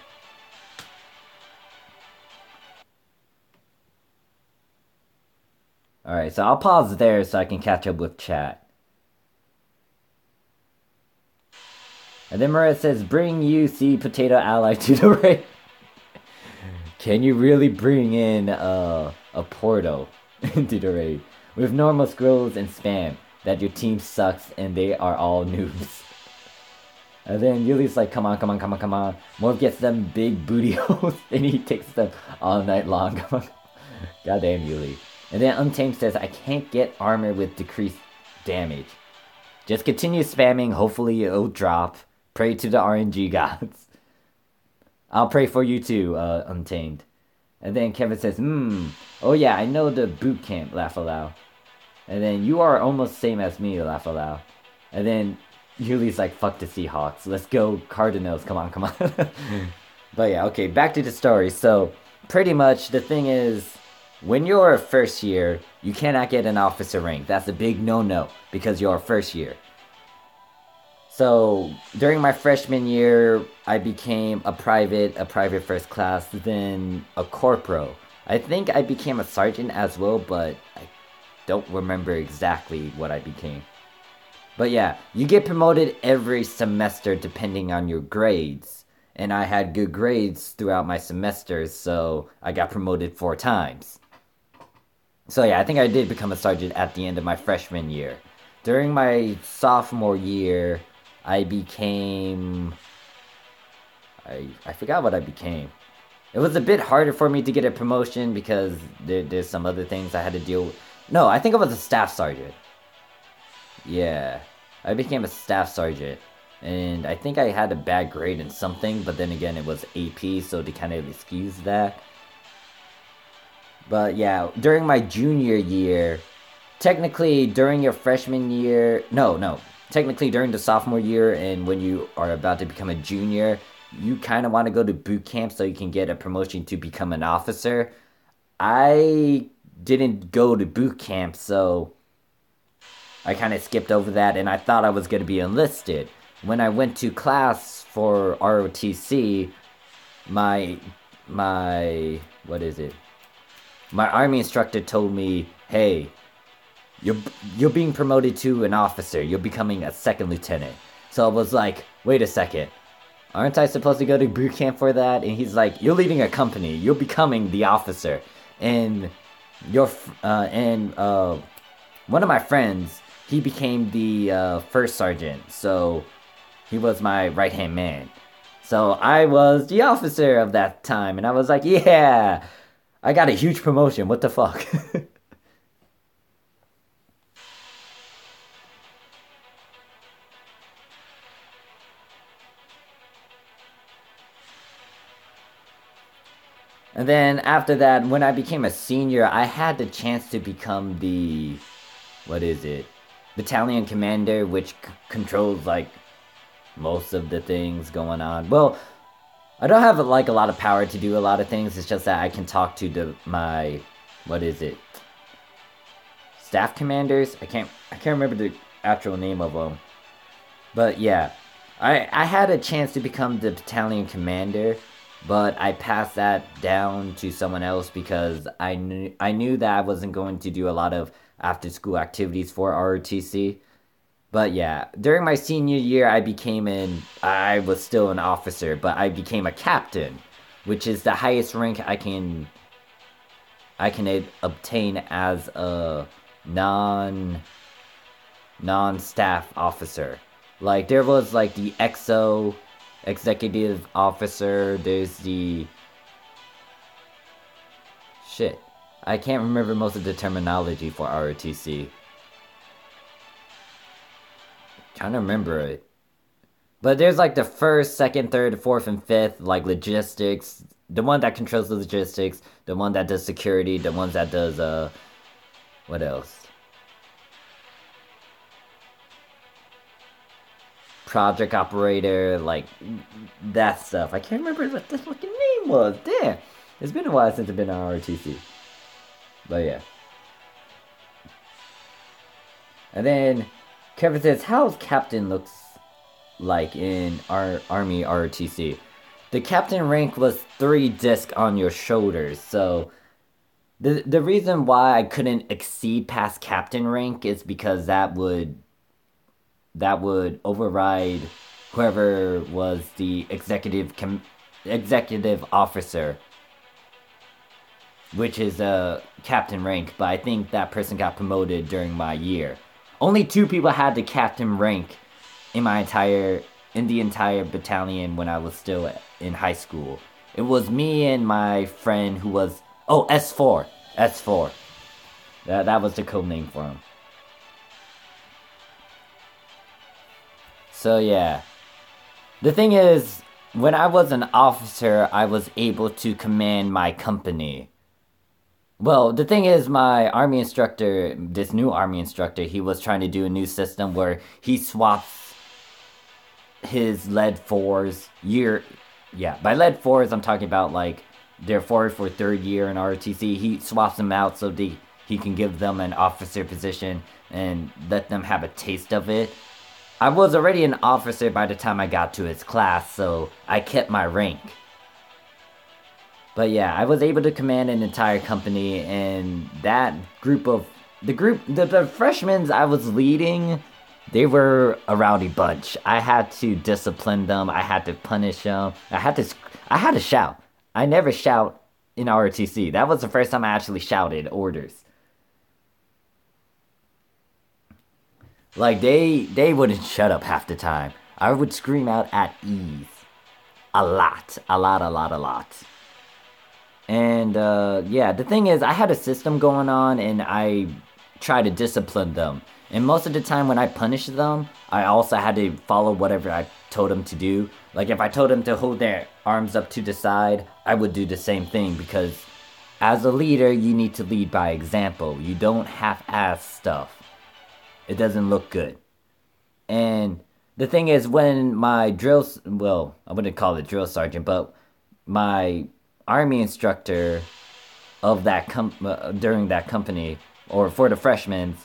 Speaker 1: Alright, so I'll pause there so I can catch up with chat. And then Maria says, bring UC Potato Ally to the raid. Can you really bring in a portal into the raid? With normal scrolls and spam that your team sucks and they are all noobs. And then Yuli's like, come on. Morph gets them big booty holes and he takes them all night long. Goddamn Yuli. And then Untamed says, I can't get armor with decreased damage. Just continue spamming, hopefully it'll drop. Pray to the RNG gods. I'll pray for you too, Untamed. And then Kevin says, oh yeah, I know the boot camp, laugh aloud. And then you are almost same as me, laugh aloud. And then Yuli's like, fuck the Seahawks. Let's go Cardinals, come on. But yeah, okay, back to the story. So, pretty much, the thing is, when you're a first year, you cannot get an officer rank. That's a big no-no, because you're a first year. So, during my freshman year, I became a private first class, then a corporal. I think I became a sergeant as well, but I don't remember exactly what I became. But yeah, you get promoted every semester depending on your grades. And I had good grades throughout my semesters, so I got promoted 4 times. So yeah, I think I did become a sergeant at the end of my freshman year. During my sophomore year, I became... I forgot what I became. It was a bit harder for me to get a promotion because there's some other things I had to deal with. No, I think I was a staff sergeant. Yeah, I became a staff sergeant. And I think I had a bad grade in something, but then again, it was AP, so they kind of excused that. But yeah, during my junior year, technically during your freshman year, technically during the sophomore year and when you are about to become a junior, you kind of want to go to boot camp so you can get a promotion to become an officer. I didn't go to boot camp, so I kind of skipped over that, and I thought I was going to be enlisted. When I went to class for ROTC, my army instructor told me, hey, you're being promoted to an officer. You're becoming a second lieutenant. So I was like, wait a second. Aren't I supposed to go to boot camp for that? And he's like, you're leading a company. You're becoming the officer. And one of my friends, he became the first sergeant. So he was my right-hand man. So I was the officer of that time. And I was like, yeah, I got a huge promotion. What the fuck? And then after that, when I became a senior, I had the chance to become the, battalion commander, which controls, like, most of the things going on. Well, I don't have, like, a lot of power to do a lot of things. It's just that I can talk to my, staff commanders? I can't remember the actual name of them. But yeah, I had a chance to become the battalion commander, but I passed that down to someone else because I knew that I wasn't going to do a lot of after-school activities for ROTC. But yeah, during my senior year, I was still an officer, but I became a captain, which is the highest rank I can obtain as a non-staff officer. Like, there was, like, the EXO, executive officer, there's the... Shit. I can't remember most of the terminology for ROTC. Trying to remember it. But there's like the first, second, third, fourth, and fifth, like logistics. The one that controls the logistics, the one that does security, the ones that does what else? Project operator, like that stuff. I can't remember what the fucking name was. Damn, it's been a while since I've been on ROTC. But yeah. And then Kevin says, "How's Captain looks like in our Army ROTC?" The captain rank was 3 discs on your shoulders, so the reason why I couldn't exceed past captain rank is because that would override whoever was the executive officer, which is a captain rank, but I think that person got promoted during my year. Only 2 people had the captain rank in the entire battalion when I was still in high school. It was me and my friend who was S4. That was the code name for him. So yeah. The thing is, when I was an officer, I was able to command my company. Well, the thing is, my army instructor, this new army instructor, he was trying to do a new system where he swaps his lead 4s by lead 4s, I'm talking about like their 4 for 3rd year in ROTC. He swaps them out so he can give them an officer position and let them have a taste of it. I was already an officer by the time I got to his class, so I kept my rank. But yeah, I was able to command an entire company, and that the freshmen I was leading, they were a rowdy bunch. I had to discipline them. I had to punish them. I had to shout. I never shout in ROTC. That was the first time I actually shouted orders. Like, they wouldn't shut up half the time. I would scream out at ease. A lot. And, yeah, the thing is, I had a system going on, and I tried to discipline them. And most of the time when I punished them, I also had to follow whatever I told them to do. Like, if I told them to hold their arms up to the side, I would do the same thing, because as a leader, you need to lead by example. You don't half-ass stuff. It doesn't look good. And the thing is, when my I wouldn't call it drill sergeant, but my army instructor of that during that company, or for the freshmen,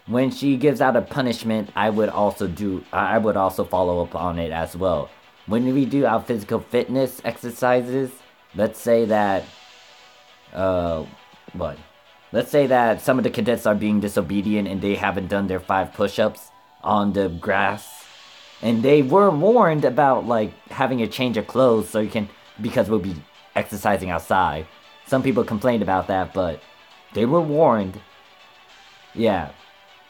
Speaker 1: when she gives out a punishment, I would also follow up on it as well. When we do our physical fitness exercises, let's say that Let's say that some of the cadets are being disobedient and they haven't done their 5 push-ups on the grass. And they were warned about, like, having a change of clothes because we'll be exercising outside. Some people complained about that, but they were warned. Yeah.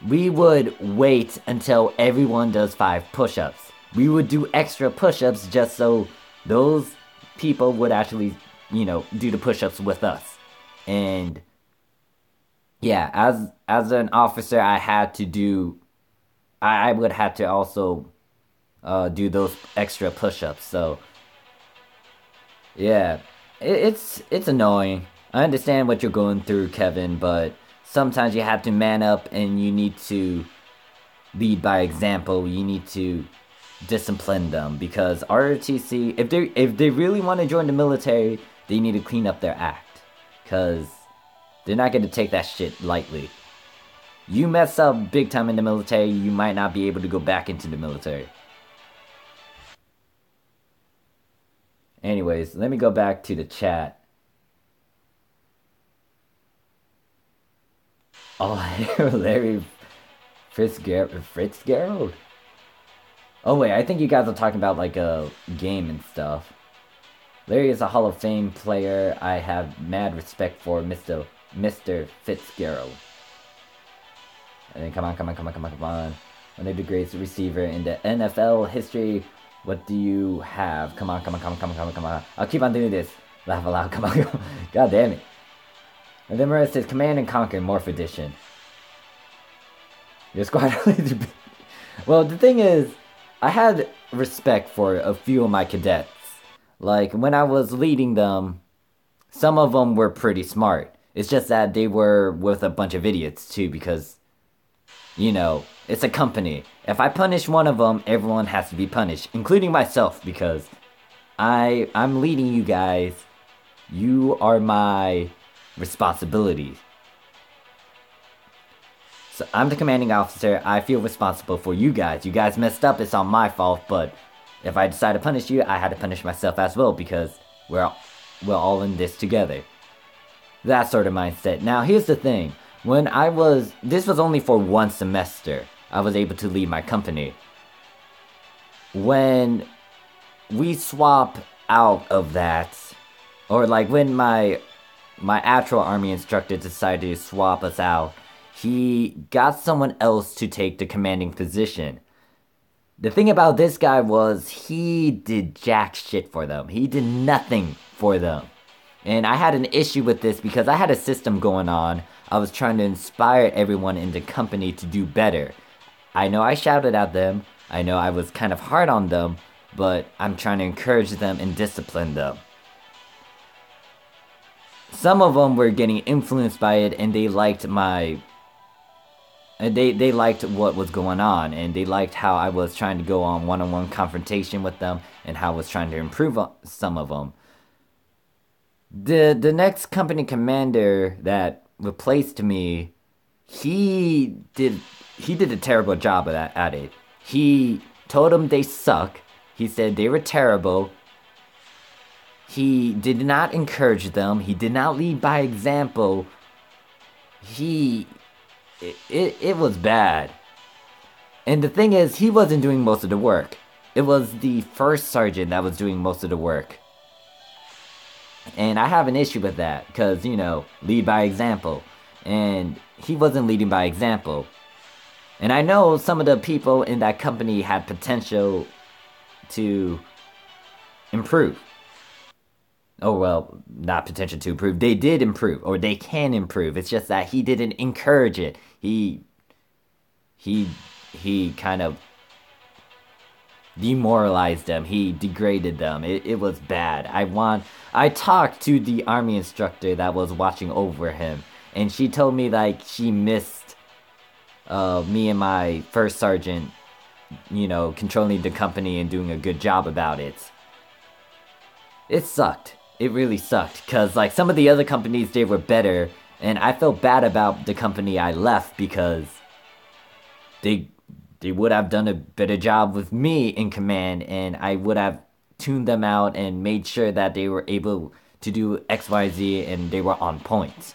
Speaker 1: We would wait until everyone does 5 push-ups. We would do extra push-ups just so those people would actually, do the push-ups with us. And yeah, as an officer, I would have to also do those extra push-ups. So yeah, it's annoying. I understand what you're going through, Kevin, but sometimes you have to man up and you need to lead by example. You need to discipline them, because ROTC, if they really want to join the military, they need to clean up their act, because they're not going to take that shit lightly. You mess up big time in the military, you might not be able to go back into the military. Anyways, let me go back to the chat. Oh, Larry Fitzgerald? Oh wait, I think you guys are talking about like a game and stuff. Larry is a Hall of Fame player. I have mad respect for Mr. Fitzgerald. And then come on. One of the greatest receiver in the NFL history. What do you have? Come on. I'll keep on doing this. Laugh aloud, come on. God damn it. And then Marissa says, Command and Conquer Morph Edition. Your squad leader. Well, the thing is, I had respect for a few of my cadets. Like, when I was leading them, some of them were pretty smart. It's just that they were with a bunch of idiots too, because, you know, it's a company. If I punish one of them, everyone has to be punished, including myself, because I'm leading you guys. You are my responsibility. So I'm the commanding officer. I feel responsible for you guys. You guys messed up. It's on my fault. But if I decide to punish you, I had to punish myself as well, because we're all in this together. That sort of mindset. Now, here's the thing. This was only for 1 semester. I was able to lead my company. When we swap out of that, or like when my actual army instructor decided to swap us out, he got someone else to take the commanding position. The thing about this guy was he did jack shit for them. He did nothing for them. And I had an issue with this because I had a system going on. I was trying to inspire everyone in the company to do better. I know I shouted at them. I know I was kind of hard on them, but I'm trying to encourage them and discipline them. Some of them were getting influenced by it, and they liked they liked what was going on, and they liked how I was trying to go on one-on-one confrontation with them, and how I was trying to improve on some of them. The next company commander that replaced me, he did a terrible job at it. He told them they suck. He said they were terrible. He did not encourage them. He did not lead by example. It was bad. And the thing is, he wasn't doing most of the work. It was the first sergeant that was doing most of the work. And I have an issue with that, because, you know, lead by example. And he wasn't leading by example. And I know some of the people in that company had potential to improve. Oh, well, not potential to improve. They did improve, or they can improve. It's just that he didn't encourage it. He kind of demoralized them. He degraded them. It was bad. I talked to the army instructor that was watching over him, and she told me, like, she missed me and my first sergeant, you know, controlling the company and doing a good job about it. It sucked. It really sucked, because, like, some of the other companies, they were better, and I felt bad about the company I left, because they would have done a better job with me in command, and I would have tuned them out and made sure that they were able to do X, Y, Z, and they were on point.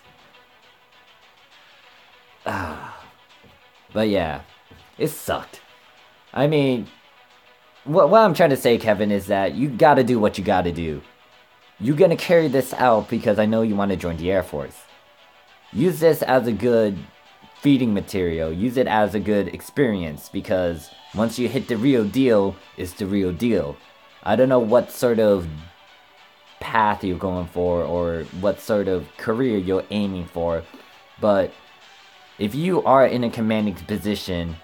Speaker 1: But yeah, it sucked. I mean, what I'm trying to say, Kevin, is that you gotta do what you gotta do. You're gonna carry this out because I know you want to join the Air Force. Use this as a good feeding material. Use it as a good experience, because once you hit the real deal, it's the real deal. I don't know what sort of path you're going for or what sort of career you're aiming for, but if you are in a commanding position,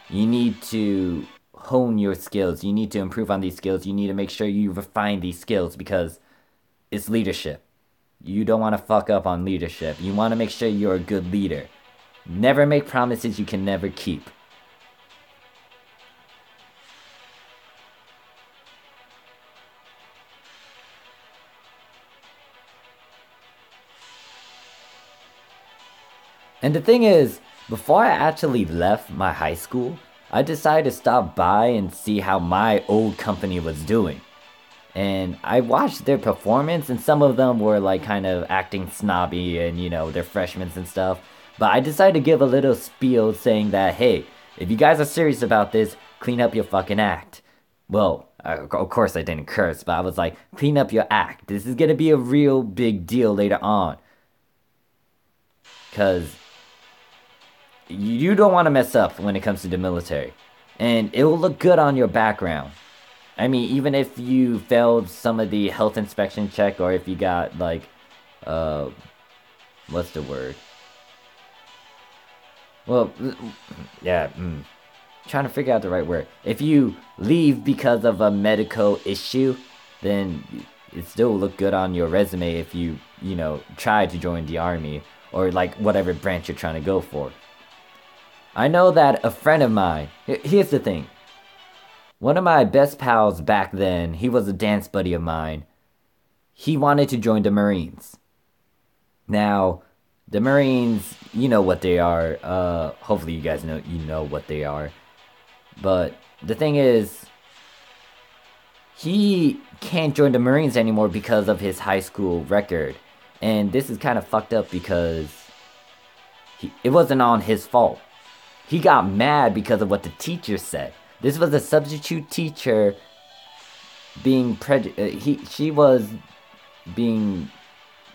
Speaker 1: you need to hone your skills. You need to improve on these skills. You need to make sure you refine these skills, because it's leadership. You don't want to fuck up on leadership. You want to make sure you're a good leader. Never make promises you can never keep. And the thing is, before I actually left my high school, I decided to stop by and see how my old company was doing. And I watched their performance, and some of them were like kind of acting snobby, and you know, they're freshmen and stuff. But I decided to give a little spiel saying that, hey, if you guys are serious about this, clean up your fucking act. Well, of course I didn't curse, but I was like, clean up your act. This is gonna be a real big deal later on. Because you don't want to mess up when it comes to the military. And it will look good on your background. I mean, even if you failed some of the health inspection check, or if you got, like, what's the word? Well, yeah, trying to figure out the right word. If you leave because of a medical issue, then it still look good on your resume if you try to join the army or like whatever branch you're trying to go for. I know that a friend of mine, here's the thing. One of my best pals back then, he was a dance buddy of mine. He wanted to join the Marines. Now, the Marines, you know what they are. Hopefully you guys know what they are. But the thing is, he can't join the Marines anymore because of his high school record. And this is kind of fucked up because it wasn't on his fault. He got mad because of what the teacher said. This was a substitute teacher being she was being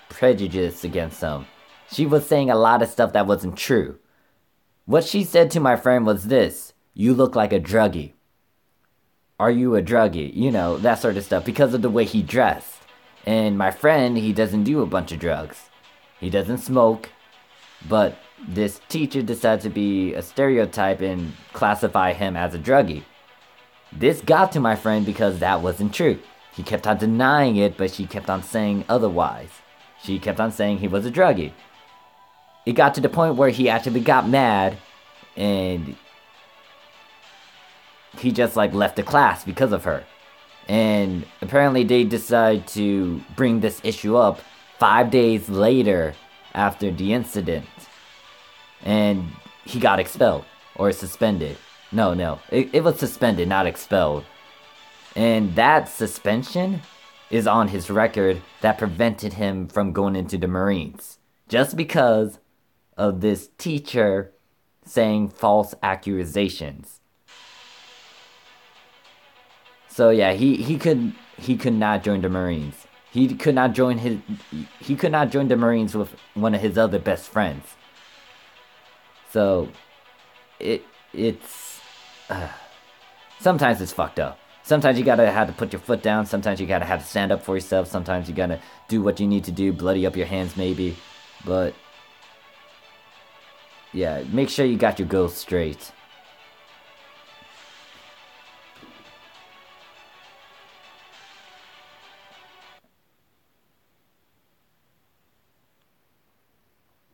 Speaker 1: prejudiced against him. She was saying a lot of stuff that wasn't true. What she said to my friend was this: "You look like a druggie. Are you a druggie?" You know, that sort of stuff, because of the way he dressed. And my friend, he doesn't do a bunch of drugs. He doesn't smoke. But this teacher decided to be a stereotype and classify him as a druggie. This got to my friend because that wasn't true. He kept on denying it, but she kept on saying otherwise. She kept on saying he was a druggie. It got to the point where he actually got mad and he just like left the class because of her. And apparently they decided to bring this issue up 5 days later after the incident. And he got expelled or suspended. No, it was suspended, not expelled. And that suspension is on his record that prevented him from going into the Marines. Just because of this teacher saying false accusations. So yeah, he could not join the Marines. He could not join the Marines with one of his other best friends. So it's sometimes it's fucked up. Sometimes you gotta have to put your foot down. Sometimes you gotta have to stand up for yourself. Sometimes you gotta do what you need to do, bloody up your hands maybe. But yeah, make sure you got your goals straight.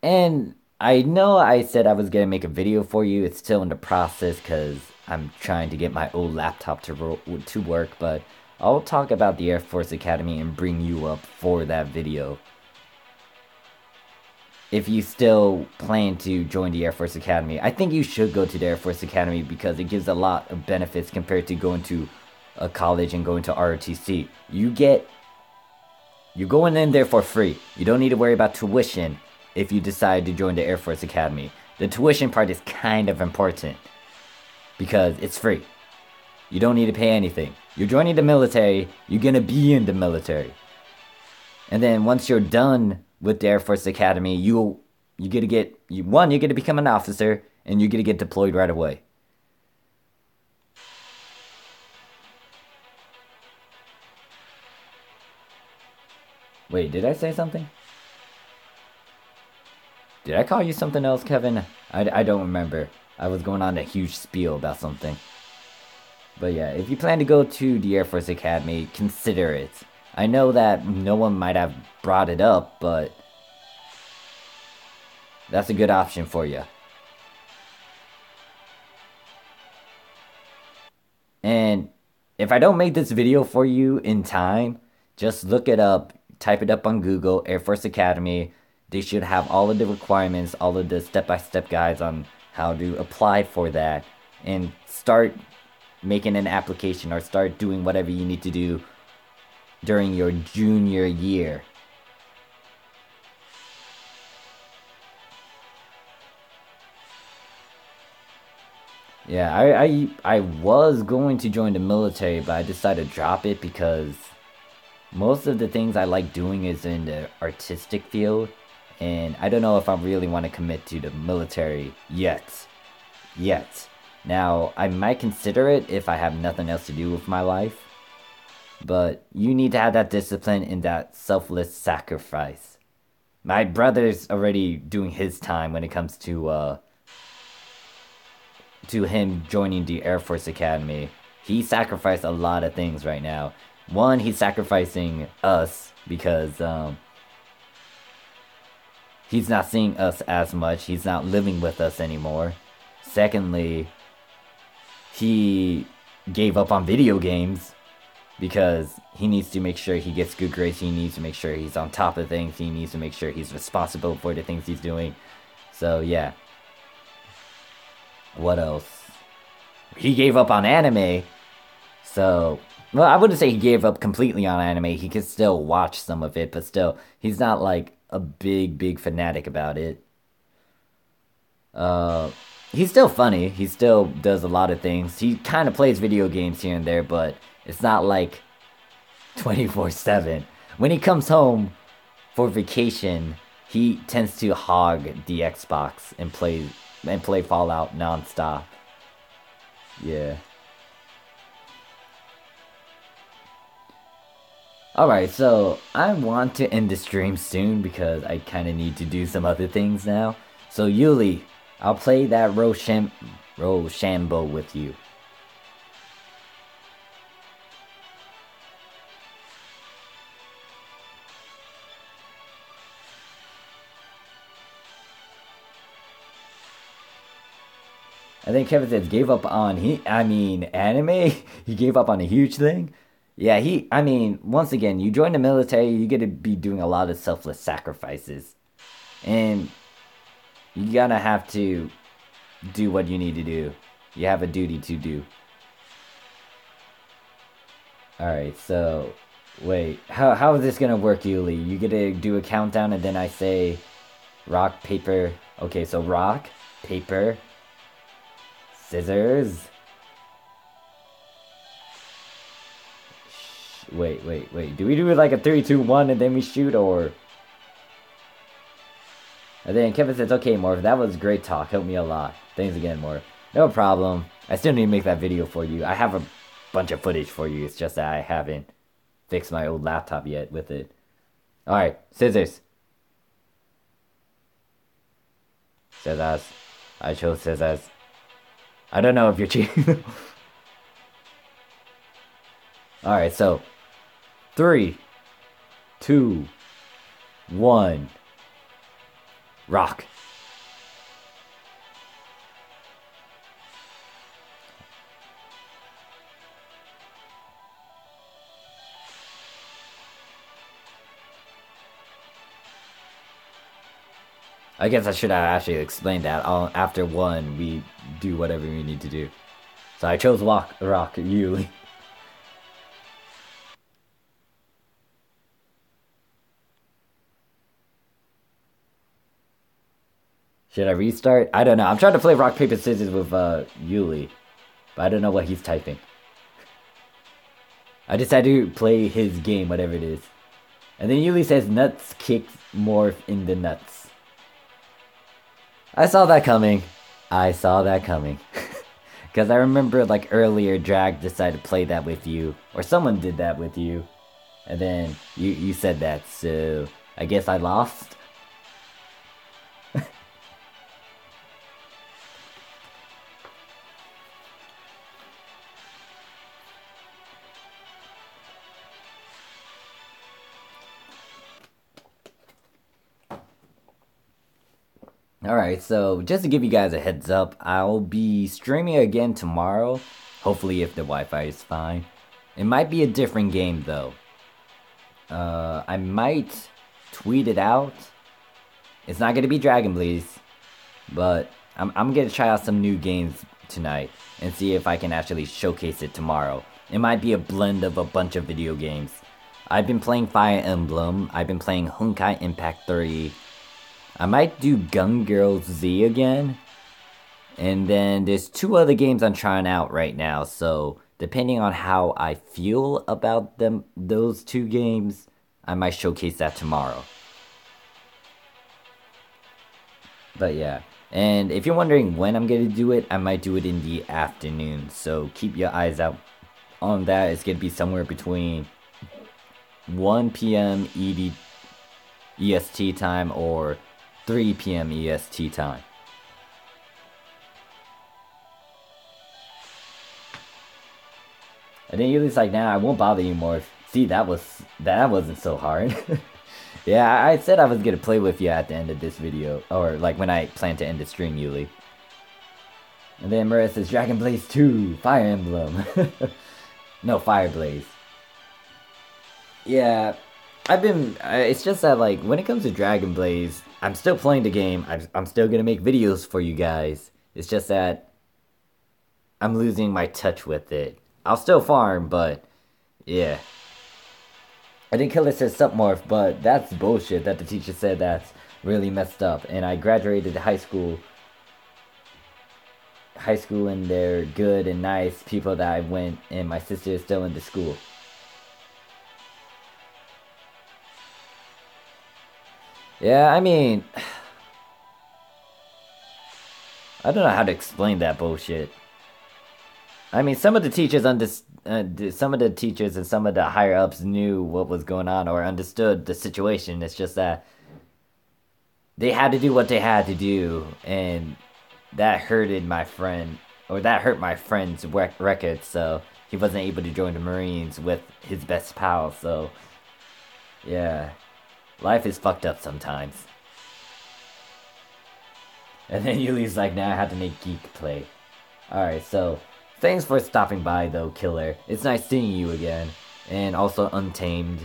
Speaker 1: And I know I said I was gonna make a video for you. It's still in the process because I'm trying to get my old laptop to work. But I'll talk about the Air Force Academy and bring you up for that video. If you still plan to join the Air Force Academy, I think you should go to the Air Force Academy because it gives a lot of benefits compared to going to a college and going to ROTC. You're going in there for free. You don't need to worry about tuition if you decide to join the Air Force Academy. The tuition part is kind of important because it's free. You don't need to pay anything. You're joining the military, you're gonna be in the military. And then once you're done with the Air Force Academy, you're gonna become an officer and you're gonna get deployed right away. Wait, did I say something? Did I call you something else, Kevin? I don't remember. I was going on a huge spiel about something. But yeah, if you plan to go to the Air Force Academy, consider it. I know that no one might have brought it up, but that's a good option for you. And if I don't make this video for you in time, just look it up, type it up on Google, Air Force Academy. They should have all of the requirements, all of the step-by-step guides on how to apply for that, and start making an application or start doing whatever you need to do during your junior year. Yeah, I was going to join the military, but I decided to drop it because most of the things I like doing is in the artistic field, and I don't know if I really want to commit to the military yet. Now, I might consider it if I have nothing else to do with my life, but you need to have that discipline and that selfless sacrifice. My brother's already doing his time when it comes to to him joining the Air Force Academy. He sacrificed a lot of things right now. One, he's sacrificing us because he's not seeing us as much. He's not living with us anymore. Secondly, he gave up on video games because he needs to make sure he gets good grades. He needs to make sure he's on top of things. He needs to make sure he's responsible for the things he's doing. So, yeah. What else? He gave up on anime. So, well, I wouldn't say he gave up completely on anime. He can still watch some of it, but still, he's not like a big fanatic about it. He's still funny. He still does a lot of things. He kind of plays video games here and there, but it's not like 24/7. When he comes home for vacation, he tends to hog the Xbox and play Fallout non-stop. Yeah. Alright, so I want to end the stream soon because I kind of need to do some other things now. So Yuli, I'll play that Rochambeau with you. I think Kevin says gave up on anime. He gave up on a huge thing. Yeah, once again, you join the military, you get to be doing a lot of selfless sacrifices. And you gotta have to do what you need to do. You have a duty to do. Alright, so wait, how is this gonna work, Yuli? You get to do a countdown and then I say rock, paper. Okay, so rock, paper, scissors. Wait. Do we do it like a 3, 2, 1 and then we shoot, or? And then Kevin says, okay, Morph, that was great talk. Helped me a lot. Thanks again, Morph. No problem. I still need to make that video for you. I have a bunch of footage for you. It's just that I haven't fixed my old laptop yet with it. Alright, scissors. Scissors. I chose scissors. I don't know if you're cheating. Alright, so 3, 2, 1. Rock. I guess I should have actually explained that. After 1, we do whatever we need to do. So I chose rock, you. Should I restart? I don't know. I'm trying to play rock, paper, scissors with Yuli. But I don't know what he's typing. I decided to play his game, whatever it is. And then Yuli says nuts kicked Morph in the nuts. I saw that coming. Because I remember like earlier Drag decided to play that with you. Or someone did that with you. And then you said that. So I guess I lost. Alright, so just to give you guys a heads up, I'll be streaming again tomorrow. Hopefully if the Wi-Fi is fine. It might be a different game though. I might tweet it out. It's not going to be Dragon Blaze. But I'm going to try out some new games tonight. And see if I can actually showcase it tomorrow. It might be a blend of a bunch of video games. I've been playing Fire Emblem. I've been playing Honkai Impact 3. I might do Gun Girl Z again. And then there's 2 other games I'm trying out right now. So depending on how I feel about those 2 games, I might showcase that tomorrow. But yeah. And if you're wondering when I'm going to do it, I might do it in the afternoon. So keep your eyes out on that. It's going to be somewhere between 1 p.m. EST time or 3 p.m. EST time. And then Yuli's like, nah, I won't bother you more. See, that wasn't so hard. Yeah, I said I was gonna play with you at the end of this video. Or, like, when I plan to end the stream, Yuli. And then Marissa says, Dragon Blaze 2, Fire Emblem. No, Fire Blaze. Yeah, it's just that, like, when it comes to Dragon Blaze, I'm still playing the game. I'm still gonna make videos for you guys. It's just that I'm losing my touch with it. I'll still farm, but, yeah. I think Killer says Submorph, but that's bullshit that the teacher said. That's really messed up. And I graduated high school and they're good and nice people that I went, and my sister is still in the school. Yeah, I mean, I don't know how to explain that bullshit. I mean, some of the teachers and some of the higher ups knew what was going on or understood the situation. It's just that they had to do what they had to do, and that hurted my friend, or that hurt my friend's record, so he wasn't able to join the Marines with his best pal, so yeah. Life is fucked up sometimes. And then Yuli's like, nah, I have to make Geek play. Alright, so thanks for stopping by though, Killer. It's nice seeing you again. And also Untamed.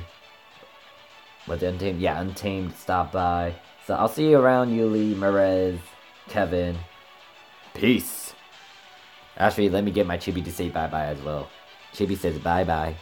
Speaker 1: Was it Untamed? Yeah, Untamed stopped by. So I'll see you around, Yuli, Merez, Kevin. Peace. Actually, let me get my Chibi to say bye-bye as well. Chibi says bye-bye.